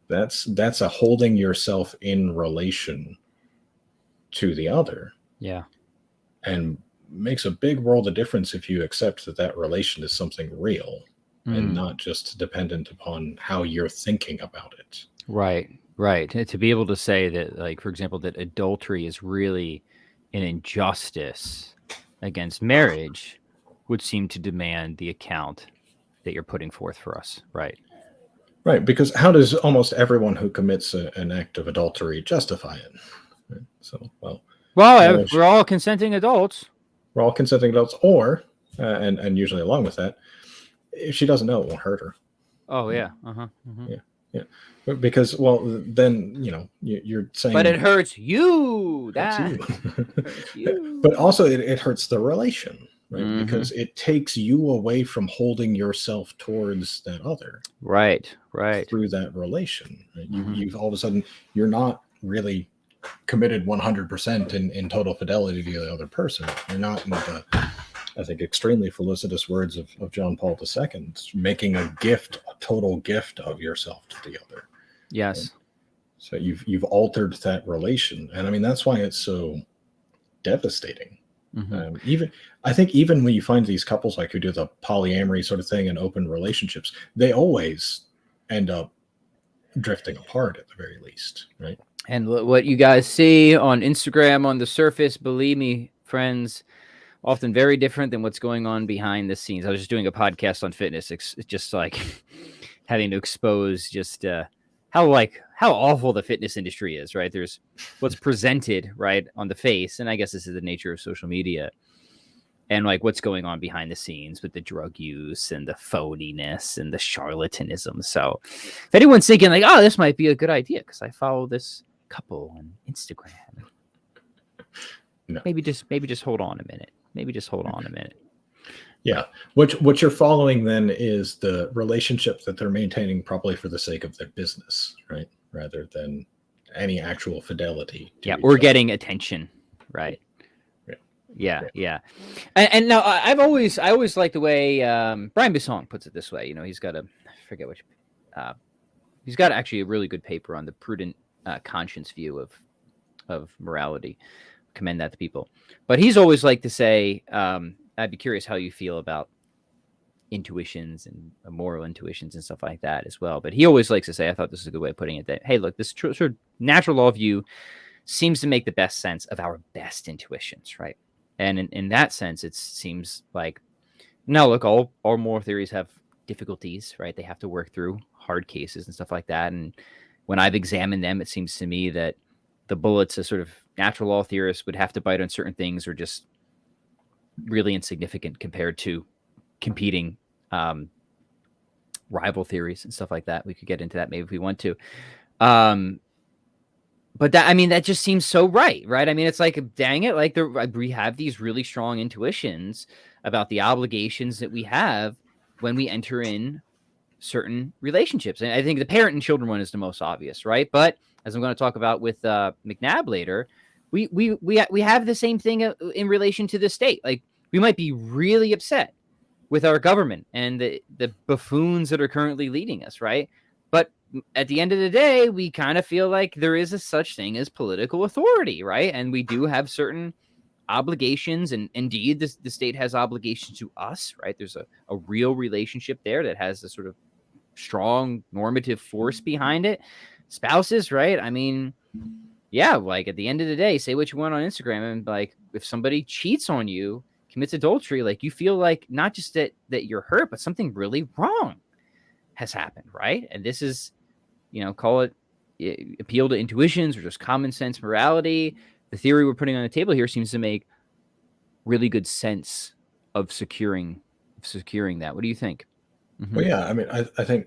Speaker 2: That's a holding yourself in relation to the other.
Speaker 1: Yeah.
Speaker 2: And makes a big world of difference if you accept that relation is something real and not just dependent upon how you're thinking about it.
Speaker 1: Right. To be able to say that, like, for example, that adultery is really an injustice against marriage would seem to demand the account that you're putting forth for us. Right.
Speaker 2: Right. Because how does almost everyone who commits an act of adultery justify it? Right? So,
Speaker 1: we're all consenting adults.
Speaker 2: We're all consenting adults, or, and usually along with that, if she doesn't know, it won't hurt her.
Speaker 1: Oh yeah. Mm-hmm.
Speaker 2: Yeah, yeah. Because, well, then you're saying,
Speaker 1: but it hurts you.
Speaker 2: hurts you.
Speaker 1: Hurts you.
Speaker 2: But also it hurts the relation, right?
Speaker 1: Mm-hmm.
Speaker 2: Because it takes you away from holding yourself towards that other,
Speaker 1: right
Speaker 2: through that relation. Right?
Speaker 1: Mm-hmm.
Speaker 2: You've all of a sudden, you're not really committed 100% in total fidelity to the other person. You're not in the, I think, extremely felicitous words of John Paul II, making a total gift of yourself to the other.
Speaker 1: Yes.
Speaker 2: Right? So you've altered that relation, and I mean that's why it's so devastating.
Speaker 1: Mm-hmm.
Speaker 2: I think even when you find these couples like who do the polyamory sort of thing and open relationships, they always end up drifting apart at the very least, right?
Speaker 1: And what you guys see on Instagram on the surface, believe me, friends, often very different than what's going on behind the scenes. I was just doing a podcast on fitness. It's just like having to expose just how awful the fitness industry is, right? There's what's presented, right, on the face, and I guess this is the nature of social media, and like what's going on behind the scenes with the drug use and the phoniness and the charlatanism. So if anyone's thinking like, oh, this might be a good idea because I follow this couple on Instagram,
Speaker 2: no.
Speaker 1: maybe just hold on a minute. Maybe just hold on a minute.
Speaker 2: Yeah. What you're following then is the relationship that they're maintaining probably for the sake of their business, right? Rather than any actual fidelity.
Speaker 1: Yeah, or getting attention, right? Yeah. And now I always like the way Brian Bissong puts it this way. He's got I forget which, he's got actually a really good paper on the prudent conscience view of morality. Commend that to people. But he's always like to say, I'd be curious how you feel about intuitions and moral intuitions and stuff like that as well. But he always likes to say, I thought this is a good way of putting it, that, hey, look, this sort of natural law view seems to make the best sense of our best intuitions, right? And in that sense, it seems like, no, look, all moral theories have difficulties, right? They have to work through hard cases and stuff like that. And when I've examined them, it seems to me that the bullets a sort of natural law theorists would have to bite on certain things are just really insignificant compared to competing rival theories and stuff like that. We could get into that maybe if we want to. But that just seems so right? I mean, it's like, dang it, like we have these really strong intuitions about the obligations that we have when we enter in certain relationships. And I think the parent and children one is the most obvious, right? But as I'm going to talk about with McNabb later, we have the same thing in relation to the state. Like, we might be really upset with our government and the buffoons that are currently leading us, right? But at the end of the day, we kind of feel like there is a such thing as political authority, right? And we do have certain obligations, and indeed the state has obligations to us, right? There's a real relationship there that has a sort of strong normative force behind it. Spouses, right? I mean, yeah, like at the end of the day, say what you want on Instagram, and like if somebody cheats on you, commits adultery, like you feel like not just that you're hurt, but something really wrong has happened, right? And this is, call it appeal to intuitions or just common sense morality. The theory we're putting on the table here seems to make really good sense of securing that. What do you think?
Speaker 2: Mm-hmm. Well, yeah, I mean, I think,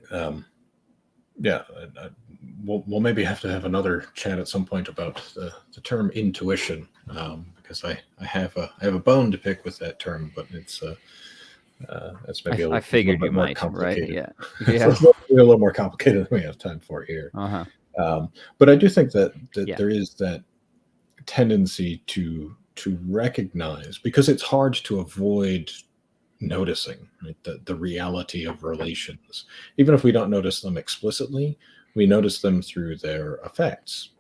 Speaker 2: we'll maybe have to have another chat at some point about the term intuition, because I have a bone to pick with that term, but it's that's maybe
Speaker 1: I figured
Speaker 2: a little bit
Speaker 1: you
Speaker 2: more
Speaker 1: might,
Speaker 2: complicated.
Speaker 1: right? Yeah.
Speaker 2: It's a little more complicated than we have time for here. But I do think that there is that tendency to recognize, because it's hard to avoid noticing, right, the reality of relations. Even if we don't notice them explicitly, we notice them through their effects.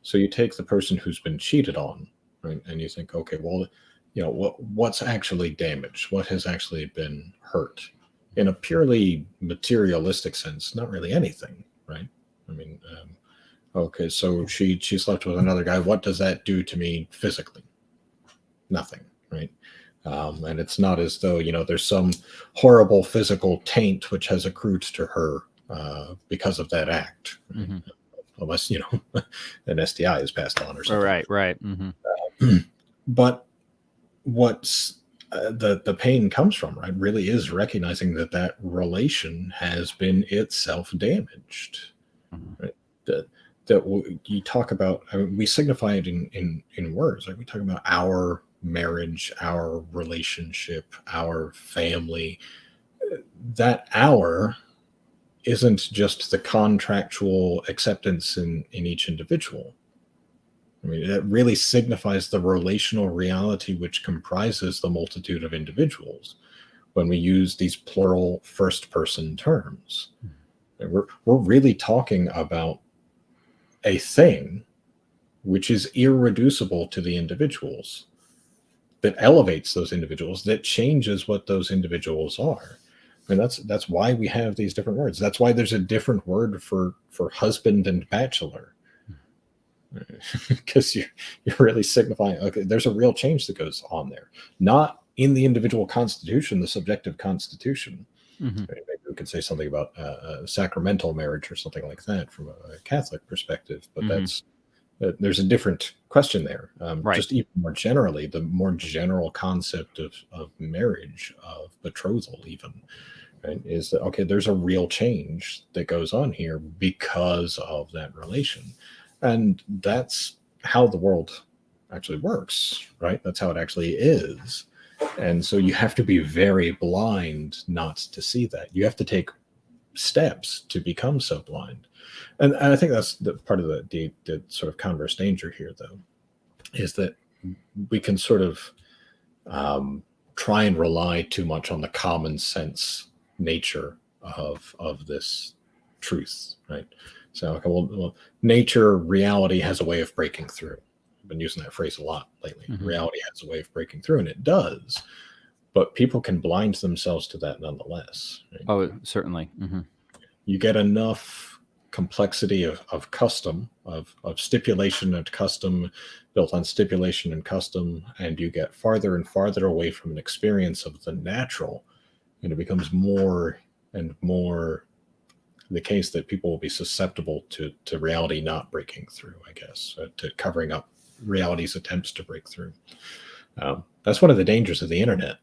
Speaker 2: So you take the person who's been cheated on, right, and you think, okay, well, what's actually damaged? What has actually been hurt? In a purely materialistic sense, not really anything, right? I mean, okay, so she slept with another guy. What does that do to me physically? Nothing, right? And it's not as though, there's some horrible physical taint which has accrued to her because of that act. Right? Mm-hmm. Unless, an STI is passed on or something.
Speaker 1: Right. Mm-hmm.
Speaker 2: But what's the pain comes from, right? Really is recognizing that that relation has been itself damaged, right? That you talk about, I mean, we signify it in words, like we talk about our marriage, our relationship, our family. That our isn't just the contractual acceptance in each individual. I mean, it really signifies the relational reality which comprises the multitude of individuals when we use these plural first person terms. We're really talking about a thing which is irreducible to the individuals, that elevates those individuals, that changes what those individuals are. I mean, that's why we have these different words. That's why there's a different word for husband and bachelor. Because you're really signifying, okay, there's a real change that goes on there, not in the individual constitution, the subjective constitution. Maybe we could say something about sacramental marriage or something like that from a Catholic perspective, but that's there's a different question there.
Speaker 1: Right.
Speaker 2: Just even more generally, the more general concept of marriage, of betrothal, even, right, is that, okay, there's a real change that goes on here because of that relation. And that's how the world actually works, right? That's how it actually is. And so you have to be very blind not to see that. You have to take steps to become so blind. And I think that's the part of the sort of converse danger here, though, is that we can sort of try and rely too much on the common sense nature of this truth, right? So, okay, well, nature, reality has a way of breaking through. I've been using that phrase a lot lately. Reality has a way of breaking through, and it does. But people can blind themselves to that nonetheless. Right?
Speaker 1: Oh, certainly.
Speaker 2: You get enough complexity of custom, of stipulation and custom, built on stipulation and custom, and you get farther and farther away from an experience of the natural, and it becomes more and more the case that people will be susceptible to reality not breaking through, I guess, to covering up reality's attempts to break through. That's one of the dangers of the internet.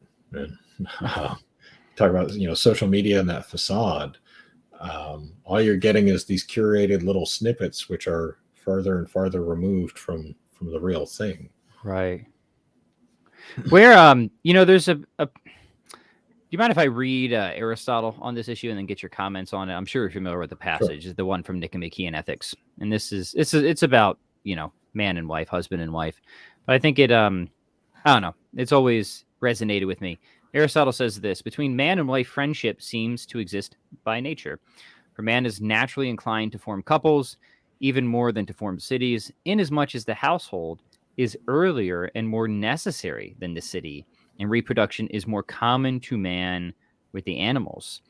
Speaker 2: Talk about, social media and that facade. All you're getting is these curated little snippets, which are farther and farther removed from the real thing.
Speaker 1: Right. Where there's a do you mind if I read Aristotle on this issue and then get your comments on it? I'm sure you're familiar with the passage.
Speaker 2: Sure.
Speaker 1: It's the one from Nicomachean Ethics, and it's about man and wife, husband and wife. But I think it I don't know. It's always resonated with me. Aristotle says this: between man and wife, friendship seems to exist by nature. For man is naturally inclined to form couples, even more than to form cities, inasmuch as the household is earlier and more necessary than the city, and reproduction is more common to man with the animals.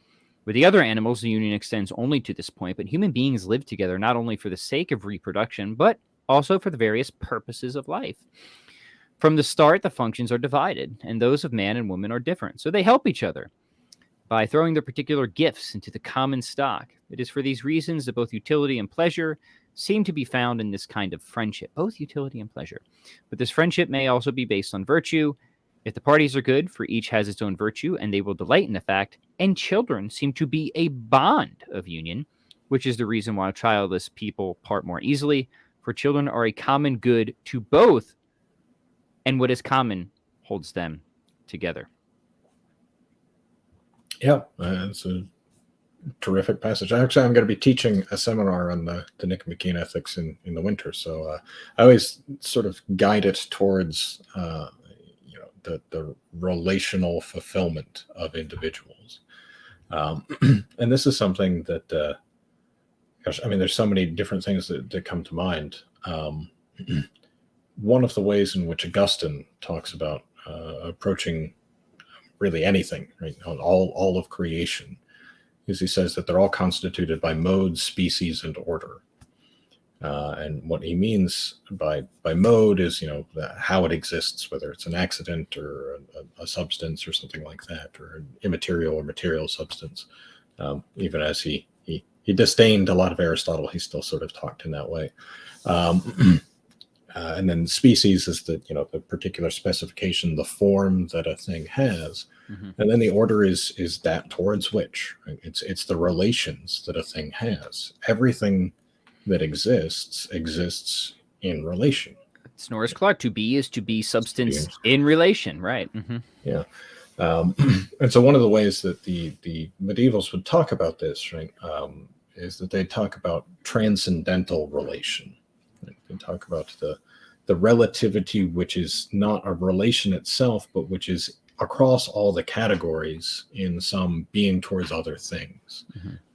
Speaker 1: With the other animals, the union extends only to this point, but human beings live together not only for the sake of reproduction, but also for the various purposes of life. From the start, the functions are divided, and those of man and woman are different, so they help each other by throwing their particular gifts into the common stock. It is for these reasons that both utility and pleasure seem to be found in this kind of friendship, both utility and pleasure. But this friendship may also be based on virtue. If the parties are good, for each has its own virtue, and they will delight in the fact, and children seem to be a bond of union, which is the reason why childless people part more easily, for children are a common good to both, and what is common holds them together.
Speaker 2: Yeah, it's a terrific passage. Actually, I'm going to be teaching a seminar on the Nicomachean Ethics in the winter, so I always sort of guide it towards the relational fulfillment of individuals. And this is something that, there's so many different things that come to mind. One of the ways in which Augustine talks about approaching really anything, right, all of creation, is he says that they're all constituted by modes, species, and order. And what he means by mode is, how it exists, whether it's an accident or a substance or something like that, or an immaterial or material substance. Even as he and then species is the the particular specification, the form that a thing has, and then the order is that towards which, right? It's the relations that a thing has. Everything that exists in relation.
Speaker 1: Snorris Clark, to be is to be substance
Speaker 2: Beings.
Speaker 1: in relation, right?
Speaker 2: Yeah. And so one of the ways that the medievals would talk about this, right, is that they talk about transcendental relation. Right? They talk about the relativity, which is not a relation itself, but which is across all the categories in some being towards other things.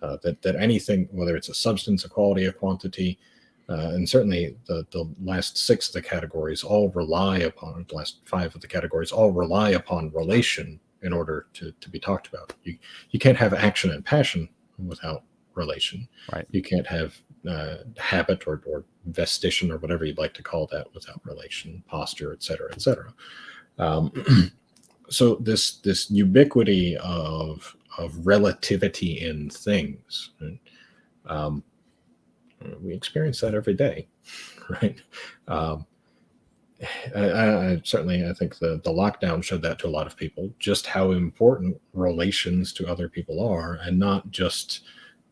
Speaker 2: That anything, whether it's a substance, a quality, a quantity, and certainly the last 6 of the categories all rely upon, the last 5 of the categories all rely upon relation in order to be talked about. You can't have action and passion without relation.
Speaker 1: Right.
Speaker 2: You can't have habit or vestition or whatever you'd like to call that without relation, posture, et cetera, et cetera. So this ubiquity of relativity in things, right? We experience that every day, right? I certainly, I think the lockdown showed that to a lot of people, just how important relations to other people are, and not just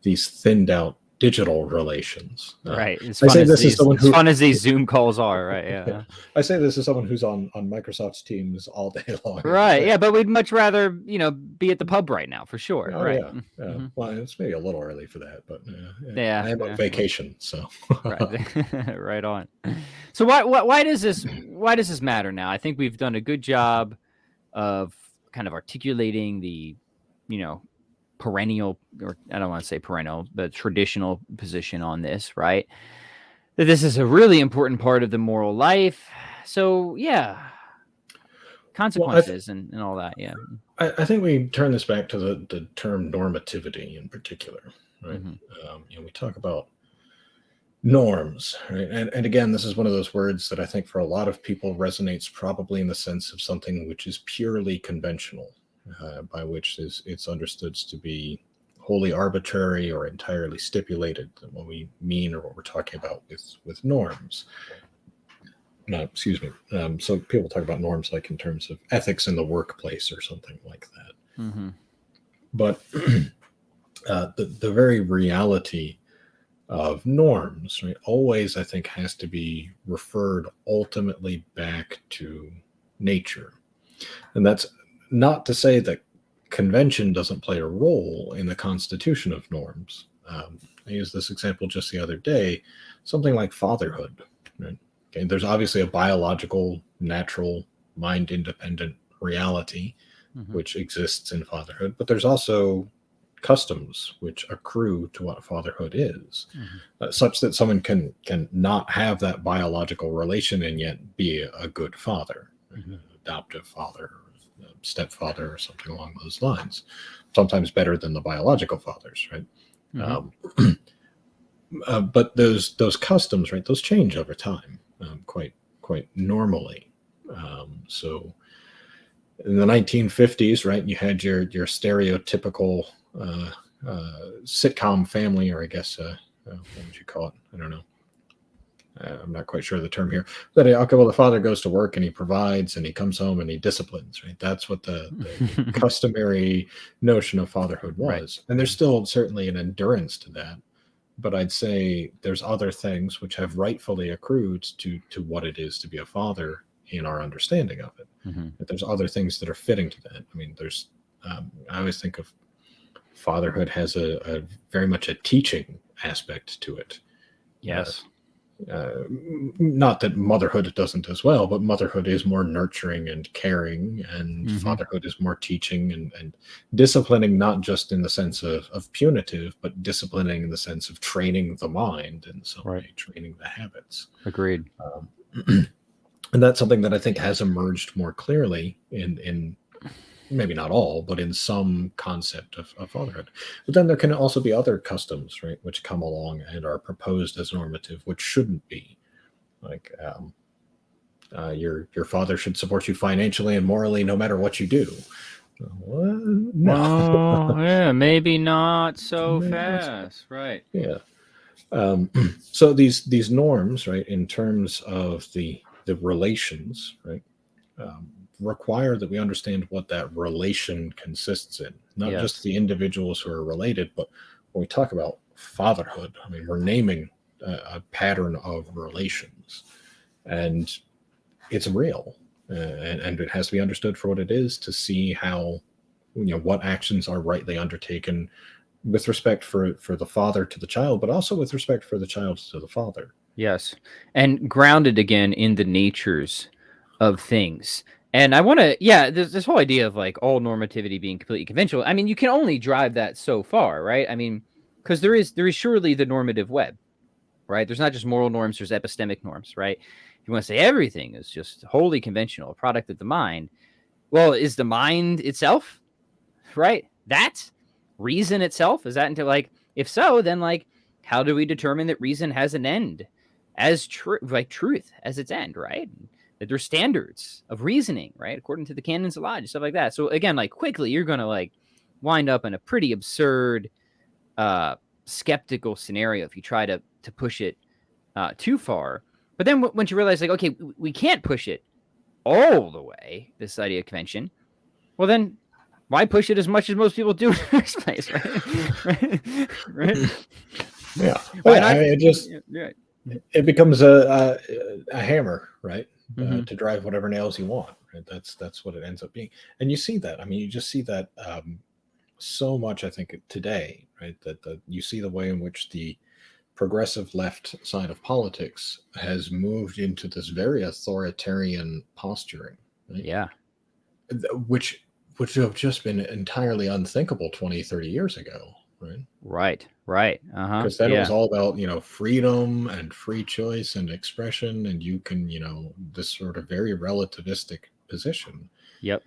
Speaker 2: these thinned out digital relations.
Speaker 1: Right. As
Speaker 2: I
Speaker 1: fun
Speaker 2: say
Speaker 1: as
Speaker 2: this
Speaker 1: these,
Speaker 2: as someone who,
Speaker 1: fun as these Zoom calls are, right? Yeah.
Speaker 2: I say this as someone who's on Microsoft's Teams all day long.
Speaker 1: Right. Yeah, but we'd much rather, be at the pub right now, for sure.
Speaker 2: Oh
Speaker 1: right.
Speaker 2: yeah. Well, it's maybe a little early for that, but
Speaker 1: Yeah.
Speaker 2: I am on vacation, so
Speaker 1: Right. Right on. So why does this matter now? I think we've done a good job of kind of articulating the, perennial, or I don't want to say perennial, but traditional position on this, right? That this is a really important part of the moral life. So yeah, consequences and all that. Yeah.
Speaker 2: I think we turn this back to the term normativity in particular, right? We talk about norms, right? And again, this is one of those words that I think for a lot of people resonates probably in the sense of something which is purely conventional, by which it's understood to be wholly arbitrary or entirely stipulated, what we mean or what we're talking about with norms. No, excuse me. So people talk about norms like in terms of ethics in the workplace or something like that. But the very reality of norms, right, always I think has to be referred ultimately back to nature. And that's not to say that convention doesn't play a role in the constitution of norms. I used this example just the other day, something like fatherhood, right? Okay, there's obviously a biological, natural, mind-independent reality which exists in fatherhood, but there's also customs which accrue to what fatherhood is, such that someone can not have that biological relation and yet be a good father, an adoptive father, stepfather, or something along those lines. Sometimes better than the biological fathers, right? But those customs, right, those change over time, quite normally. So in the 1950s, right, you had your stereotypical sitcom family, or I guess what would you call it? I don't know. I'm not quite sure of the term here. But okay, well, the father goes to work and he provides, and he comes home and he disciplines. Right, that's what the customary notion of fatherhood was. Right. And there's still certainly an endurance to that. But I'd say there's other things which have rightfully accrued to what it is to be a father in our understanding of it. But there's other things that are fitting to that. I mean, there's I always think of fatherhood has a very much a teaching aspect to it.
Speaker 1: Yes.
Speaker 2: Not that motherhood doesn't as well, but motherhood is more nurturing and caring, and fatherhood is more teaching and disciplining, not just in the sense of punitive, but disciplining in the sense of training the mind and some way, training the habits.
Speaker 1: Agreed.
Speaker 2: And that's something that I think has emerged more clearly in maybe not all, but in some concept of fatherhood. But then there can also be other customs, right, which come along and are proposed as normative, which shouldn't be. Like your father should support you financially and morally, no matter what you do. Well, no.
Speaker 1: Yeah, maybe not so fast, right?
Speaker 2: Yeah. Um, so these norms, right, in terms of the relations, right, um, require that we understand what that relation consists in, not just
Speaker 1: Yes.
Speaker 2: the individuals who are related, but when we talk about fatherhood, I mean, we're naming a pattern of relations, and it's real, and it has to be understood for what it is to see how, what actions are rightly undertaken with respect for the father to the child, but also with respect for the child to the father.
Speaker 1: Yes. And grounded again in the natures of things. And I want to, yeah, this whole idea of like all normativity being completely conventional. I mean, you can only drive that so far, right? I mean, because there is surely the normative web, right? There's not just moral norms, there's epistemic norms, right? If you want to say everything is just wholly conventional, a product of the mind, well, is the mind itself, right? That reason itself, is that into like, if so, then like, how do we determine that reason has an end as like truth as its end, right? That there's standards of reasoning, right? According to the canons of logic, stuff like that. So again, like quickly, you're going to like wind up in a pretty absurd, uh, skeptical scenario if you try to push it too far. But then once you realize like, okay, we can't push it all the way, this idea of convention, well then why push it as much as most people do in the first place, right? right?
Speaker 2: Yeah,
Speaker 1: Why
Speaker 2: well, yeah.
Speaker 1: not?
Speaker 2: I mean, it just
Speaker 1: Yeah.
Speaker 2: it becomes a hammer, right,
Speaker 1: Mm-hmm.
Speaker 2: to drive whatever nails you want. Right? That's what it ends up being, and you see that. I mean, you just see that so much. I think today, right, that you see the way in which the progressive left side of politics has moved into this very authoritarian posturing, right?
Speaker 1: Yeah.
Speaker 2: which would have just been entirely unthinkable 20, 30 years ago, right?
Speaker 1: Right. Right. Uh-huh.
Speaker 2: Because then it was
Speaker 1: Yeah.
Speaker 2: all about, freedom and free choice and expression, and you can, this sort of very relativistic position.
Speaker 1: Yep.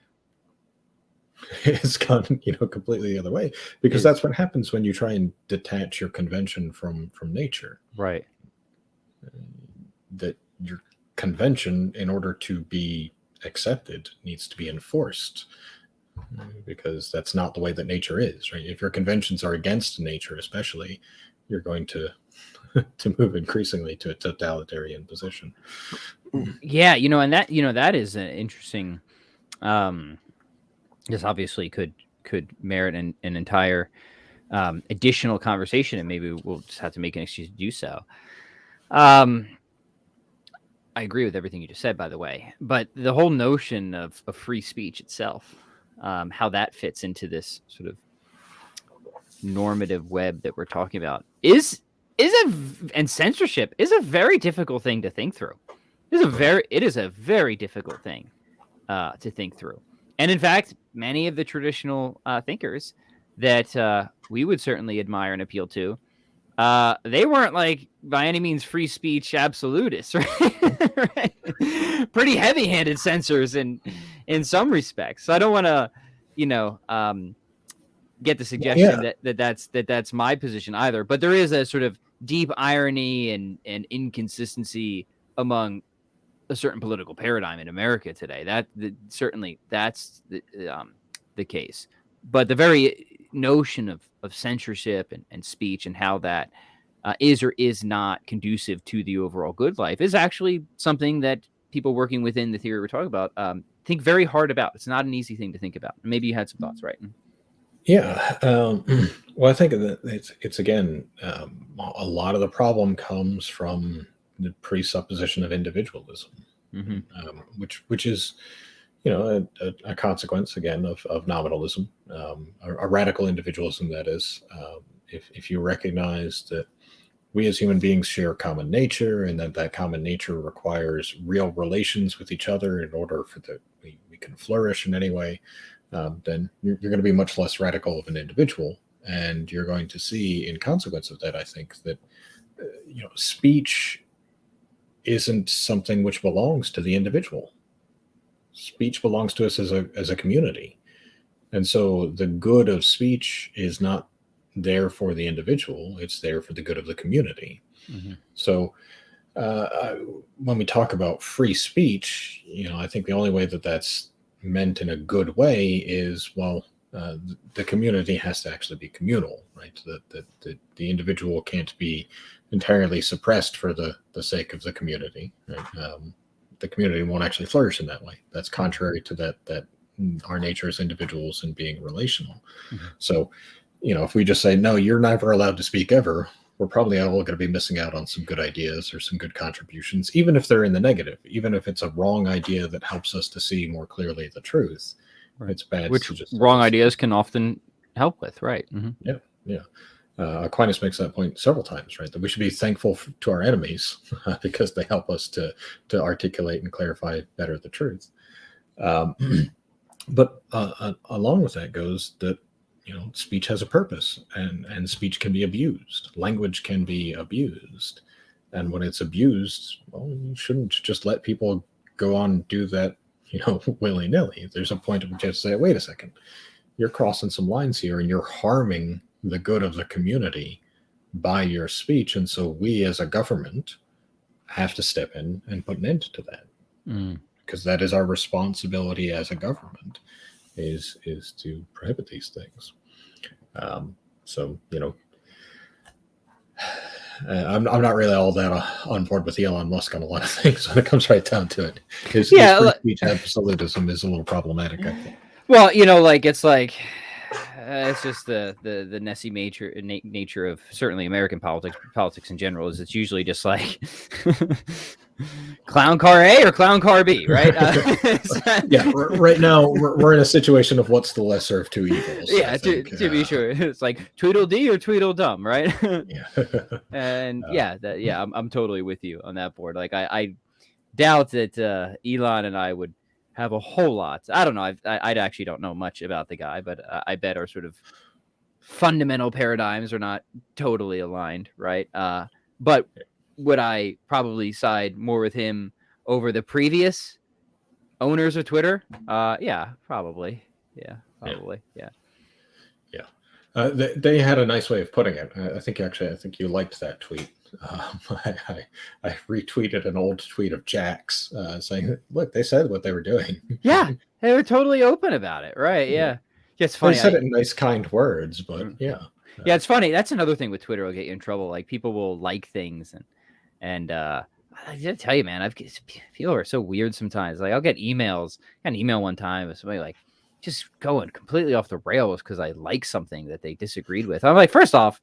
Speaker 2: It's gone, completely the other way, because
Speaker 1: Is
Speaker 2: that's what happens when you try and detach your convention from nature.
Speaker 1: right.
Speaker 2: That your convention, in order to be accepted, needs to be enforced, because that's not the way that nature is, right? If your conventions are against nature, especially, you're going to to move increasingly to a totalitarian position.
Speaker 1: Yeah, and that is an interesting. Um, this obviously could merit an entire additional conversation, and maybe we'll just have to make an excuse to do so. Um, I agree with everything you just said, by the way, but the whole notion of free speech itself, how that fits into this sort of normative web that we're talking about and censorship is a very difficult thing to think through. It is a very difficult thing to think through. And in fact, many of the traditional thinkers that we would certainly admire and appeal to, they weren't like by any means free speech absolutists, right? Right? Pretty heavy-handed censors in some respects. So I don't want to, get the suggestion
Speaker 2: Yeah,
Speaker 1: that's my position either. But there is a sort of deep irony and inconsistency among a certain political paradigm in America today. Certainly that's the case. But the very notion of censorship and speech and how that is or is not conducive to the overall good life is actually something that people working within the theory we're talking about think very hard about. It's not an easy thing to think about. Maybe you had some thoughts, right?
Speaker 2: yeah. Well, I think that it's again, a lot of the problem comes from the presupposition of individualism,
Speaker 1: Mm-hmm.
Speaker 2: which is, a consequence again of nominalism, a radical individualism, that is. If you recognize that we as human beings share common nature, and that common nature requires real relations with each other in order for we can flourish in any way, then you're going to be much less radical of an individual, and you're going to see, in consequence of that, I think that speech isn't something which belongs to the individual. Speech belongs to us as a community, and so the good of speech is not there for the individual; it's there for the good of the community.
Speaker 1: Mm-hmm.
Speaker 2: So when we talk about free speech, I think the only way that that's meant in a good way is, well, the community has to actually be communal, right? The individual can't be entirely suppressed for the sake of the community. Right? The community won't actually flourish in that way. That's contrary to that our nature as individuals and being relational.
Speaker 1: Mm-hmm.
Speaker 2: So, if we just say, no, you're never allowed to speak ever, we're probably all going to be missing out on some good ideas or some good contributions, even if they're in the negative, even if it's a wrong idea that helps us to see more clearly the truth.
Speaker 1: Right.
Speaker 2: It's bad.
Speaker 1: Which wrong ideas can often help with, right? Mm-hmm.
Speaker 2: Yeah. Aquinas makes that point several times, right? That we should be thankful to our enemies because they help us to articulate and clarify better the truth. But along with that goes that speech has a purpose, and speech can be abused. Language can be abused, and when it's abused, well, you shouldn't just let people go on and do that, willy nilly. There's a point at which you have to say, wait a second, you're crossing some lines here, and you're harming the good of the community by your speech, and so we as a government have to step in and put an end to that, because that is our responsibility as a government, is to prohibit these things. So I'm not really all that on board with Elon Musk on a lot of things when it comes right down to it. His free speech absolutism is a little problematic, I think.
Speaker 1: Well, it's just the messy nature of certainly American politics in general. Is it's usually just like clown car A or clown car B, right?
Speaker 2: Yeah, right now we're in a situation of what's the lesser of two evils.
Speaker 1: Yeah, to be sure, it's like Tweedledee or Tweedledum, right?
Speaker 2: Yeah.
Speaker 1: And I'm totally with you on that board. Like I doubt that Elon and I would have a whole lot. I don't know. I actually don't know much about the guy, but I bet our sort of fundamental paradigms are not totally aligned, right? But would I probably side more with him over the previous owners of Twitter? Yeah, probably. Yeah, probably. Yeah.
Speaker 2: They had a nice way of putting it. I think you liked that tweet. I retweeted an old tweet of Jack's saying, "Look, they said what they were doing."
Speaker 1: Yeah, they were totally open about it, right? Yeah, it's funny.
Speaker 2: They said it in nice, kind words, but yeah,
Speaker 1: it's funny. That's another thing with Twitter will get you in trouble. Like people will like things, and I gotta tell you, man, people are so weird sometimes. Like I'll get emails. I got an email one time of somebody like just going completely off the rails because I like something that they disagreed with. I'm like, first off,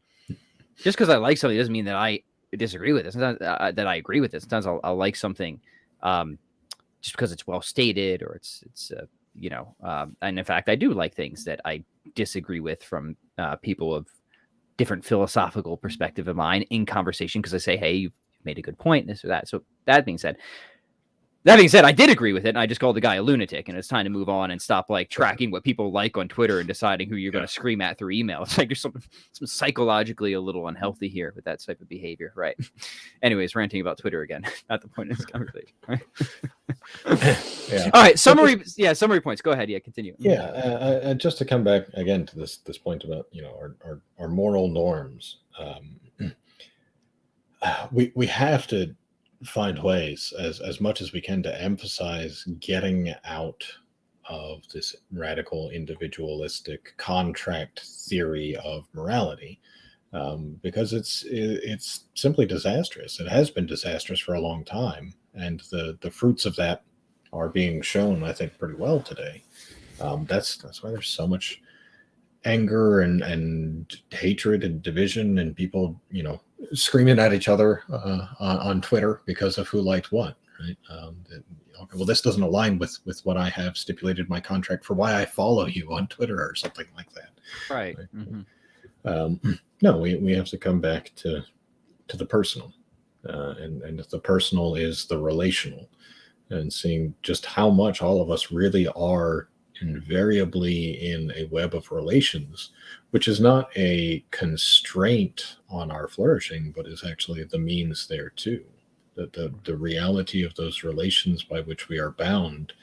Speaker 1: just because I like something doesn't mean that I disagree with it. Sometimes that I agree with it. Sometimes I'll like something just because it's well stated or it's and in fact I do like things that I disagree with from people of different philosophical perspective of mine in conversation, because I say, hey, you've made a good point, this or that. So that being said, I did agree with it, and I just called the guy a lunatic, and it's time to move on and stop like tracking what people like on Twitter and deciding who you're going to scream at through email. It's like there's something psychologically a little unhealthy here with that type of behavior, right? Anyways, ranting about Twitter again. Not the point of this conversation, right? All right, summary points. Go ahead. Yeah, continue.
Speaker 2: Yeah, just to come back again to this point about our moral norms. We have to find ways as much as we can to emphasize getting out of this radical individualistic contract theory of morality, because it's simply disastrous. It has been disastrous for a long time, and the fruits of that are being shown, I think, pretty well today. That's why there's so much anger and hatred and division, and people screaming at each other on Twitter because of who liked what, right? Well, this doesn't align with what I have stipulated in my contract for why I follow you on Twitter or something like that.
Speaker 1: Right.
Speaker 2: Mm-hmm. No, we have to come back to the personal, and the personal is the relational, and seeing just how much all of us really are invariably in a web of relations, which is not a constraint on our flourishing, but is actually the means there too. The reality of those relations by which we are bound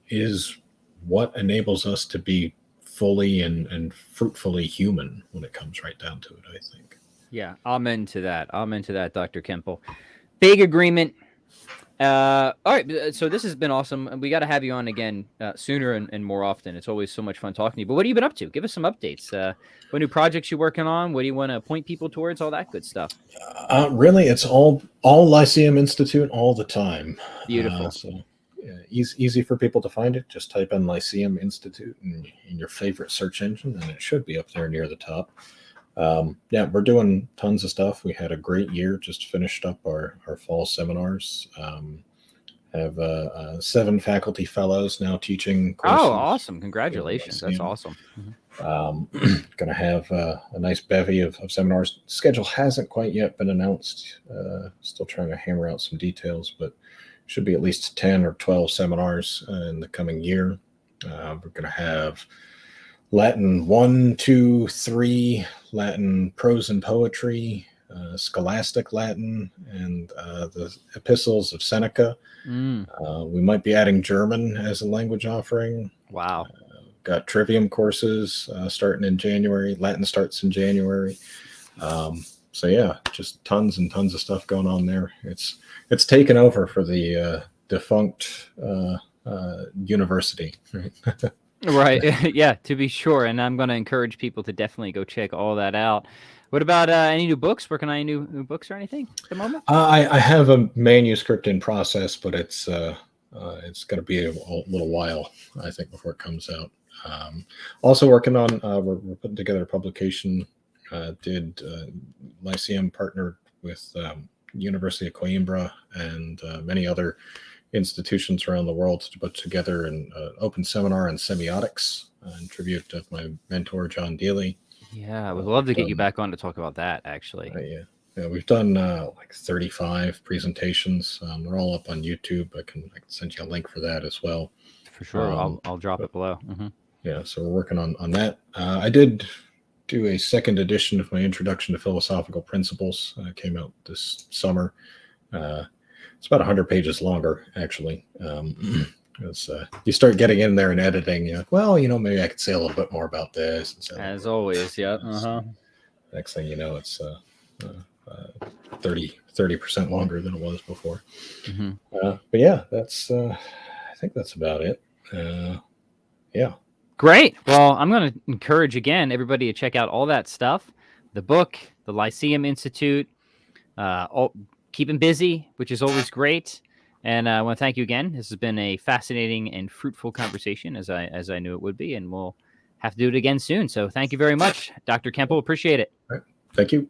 Speaker 2: is what enables us to be fully and fruitfully human when it comes right down to it, I think.
Speaker 1: Yeah, amen to that. Dr. Kemple. Big agreement. All right, so this has been awesome. We got to have you on again sooner and more often. It's always so much fun talking to you. But what have you been up to? Give us some updates. What new projects you working on? What do you want to point people towards? All that good stuff.
Speaker 2: Really, it's all Lyceum Institute all the time.
Speaker 1: Beautiful.
Speaker 2: So easy for people to find it. Just type in Lyceum Institute in your favorite search engine, and it should be up there near the top. Yeah, we're doing tons of stuff. We had a great year. Just finished up our fall seminars. Have 7 faculty fellows now teaching
Speaker 1: Oh,
Speaker 2: courses
Speaker 1: awesome!
Speaker 2: for
Speaker 1: Congratulations. That's
Speaker 2: Lyceum.
Speaker 1: awesome.
Speaker 2: Going to have a nice bevy of seminars. Schedule hasn't quite yet been announced. Still trying to hammer out some details, but should be at least 10 or 12 seminars in the coming year. We're going to have Latin 1, 2, 3, Latin prose and poetry, scholastic Latin, and the epistles of Seneca.
Speaker 1: Mm,
Speaker 2: We might be adding German as a language offering.
Speaker 1: wow.
Speaker 2: Got trivium courses starting in January. Latin starts in January. So yeah, just tons and tons of stuff going on there. It's taken over for the defunct university. Right?
Speaker 1: Right. Yeah, to be sure. And I'm going to encourage people to definitely go check all that out. What about any new books? Working on any new books or anything at the moment?
Speaker 2: I have a manuscript in process, but it's going to be a little while, I think, before it comes out. Also working on we're putting together a publication. Lyceum partnered with University of Coimbra and many other institutions around the world to put together an open seminar on semiotics in tribute of my mentor John Dealey.
Speaker 1: Yeah, I would love to get you back on to talk about that, actually.
Speaker 2: Yeah, we've done like 35 presentations. They're all up on YouTube. I can send you a link for that as well.
Speaker 1: For sure. I'll drop it below. Mm-hmm.
Speaker 2: Yeah, so we're working on that. I did do a second edition of my Introduction to Philosophical Principles. Came out this summer. It's about 100 pages longer, actually. You start getting in there and editing, you're like, well, maybe I could say a little bit more about this.
Speaker 1: As always, yeah.
Speaker 2: Next thing you know, it's 30% longer than it was before.
Speaker 1: Mm-hmm.
Speaker 2: But yeah, I think that's about it. Yeah.
Speaker 1: Great. Well, I'm going to encourage again everybody to check out all that stuff, the book, the Lyceum Institute, keeping busy, which is always great. And I want to thank you again. This has been a fascinating and fruitful conversation, as I knew it would be, and we'll have to do it again soon. So thank you very much, Dr. Kemple. Appreciate it.
Speaker 2: All right. Thank you.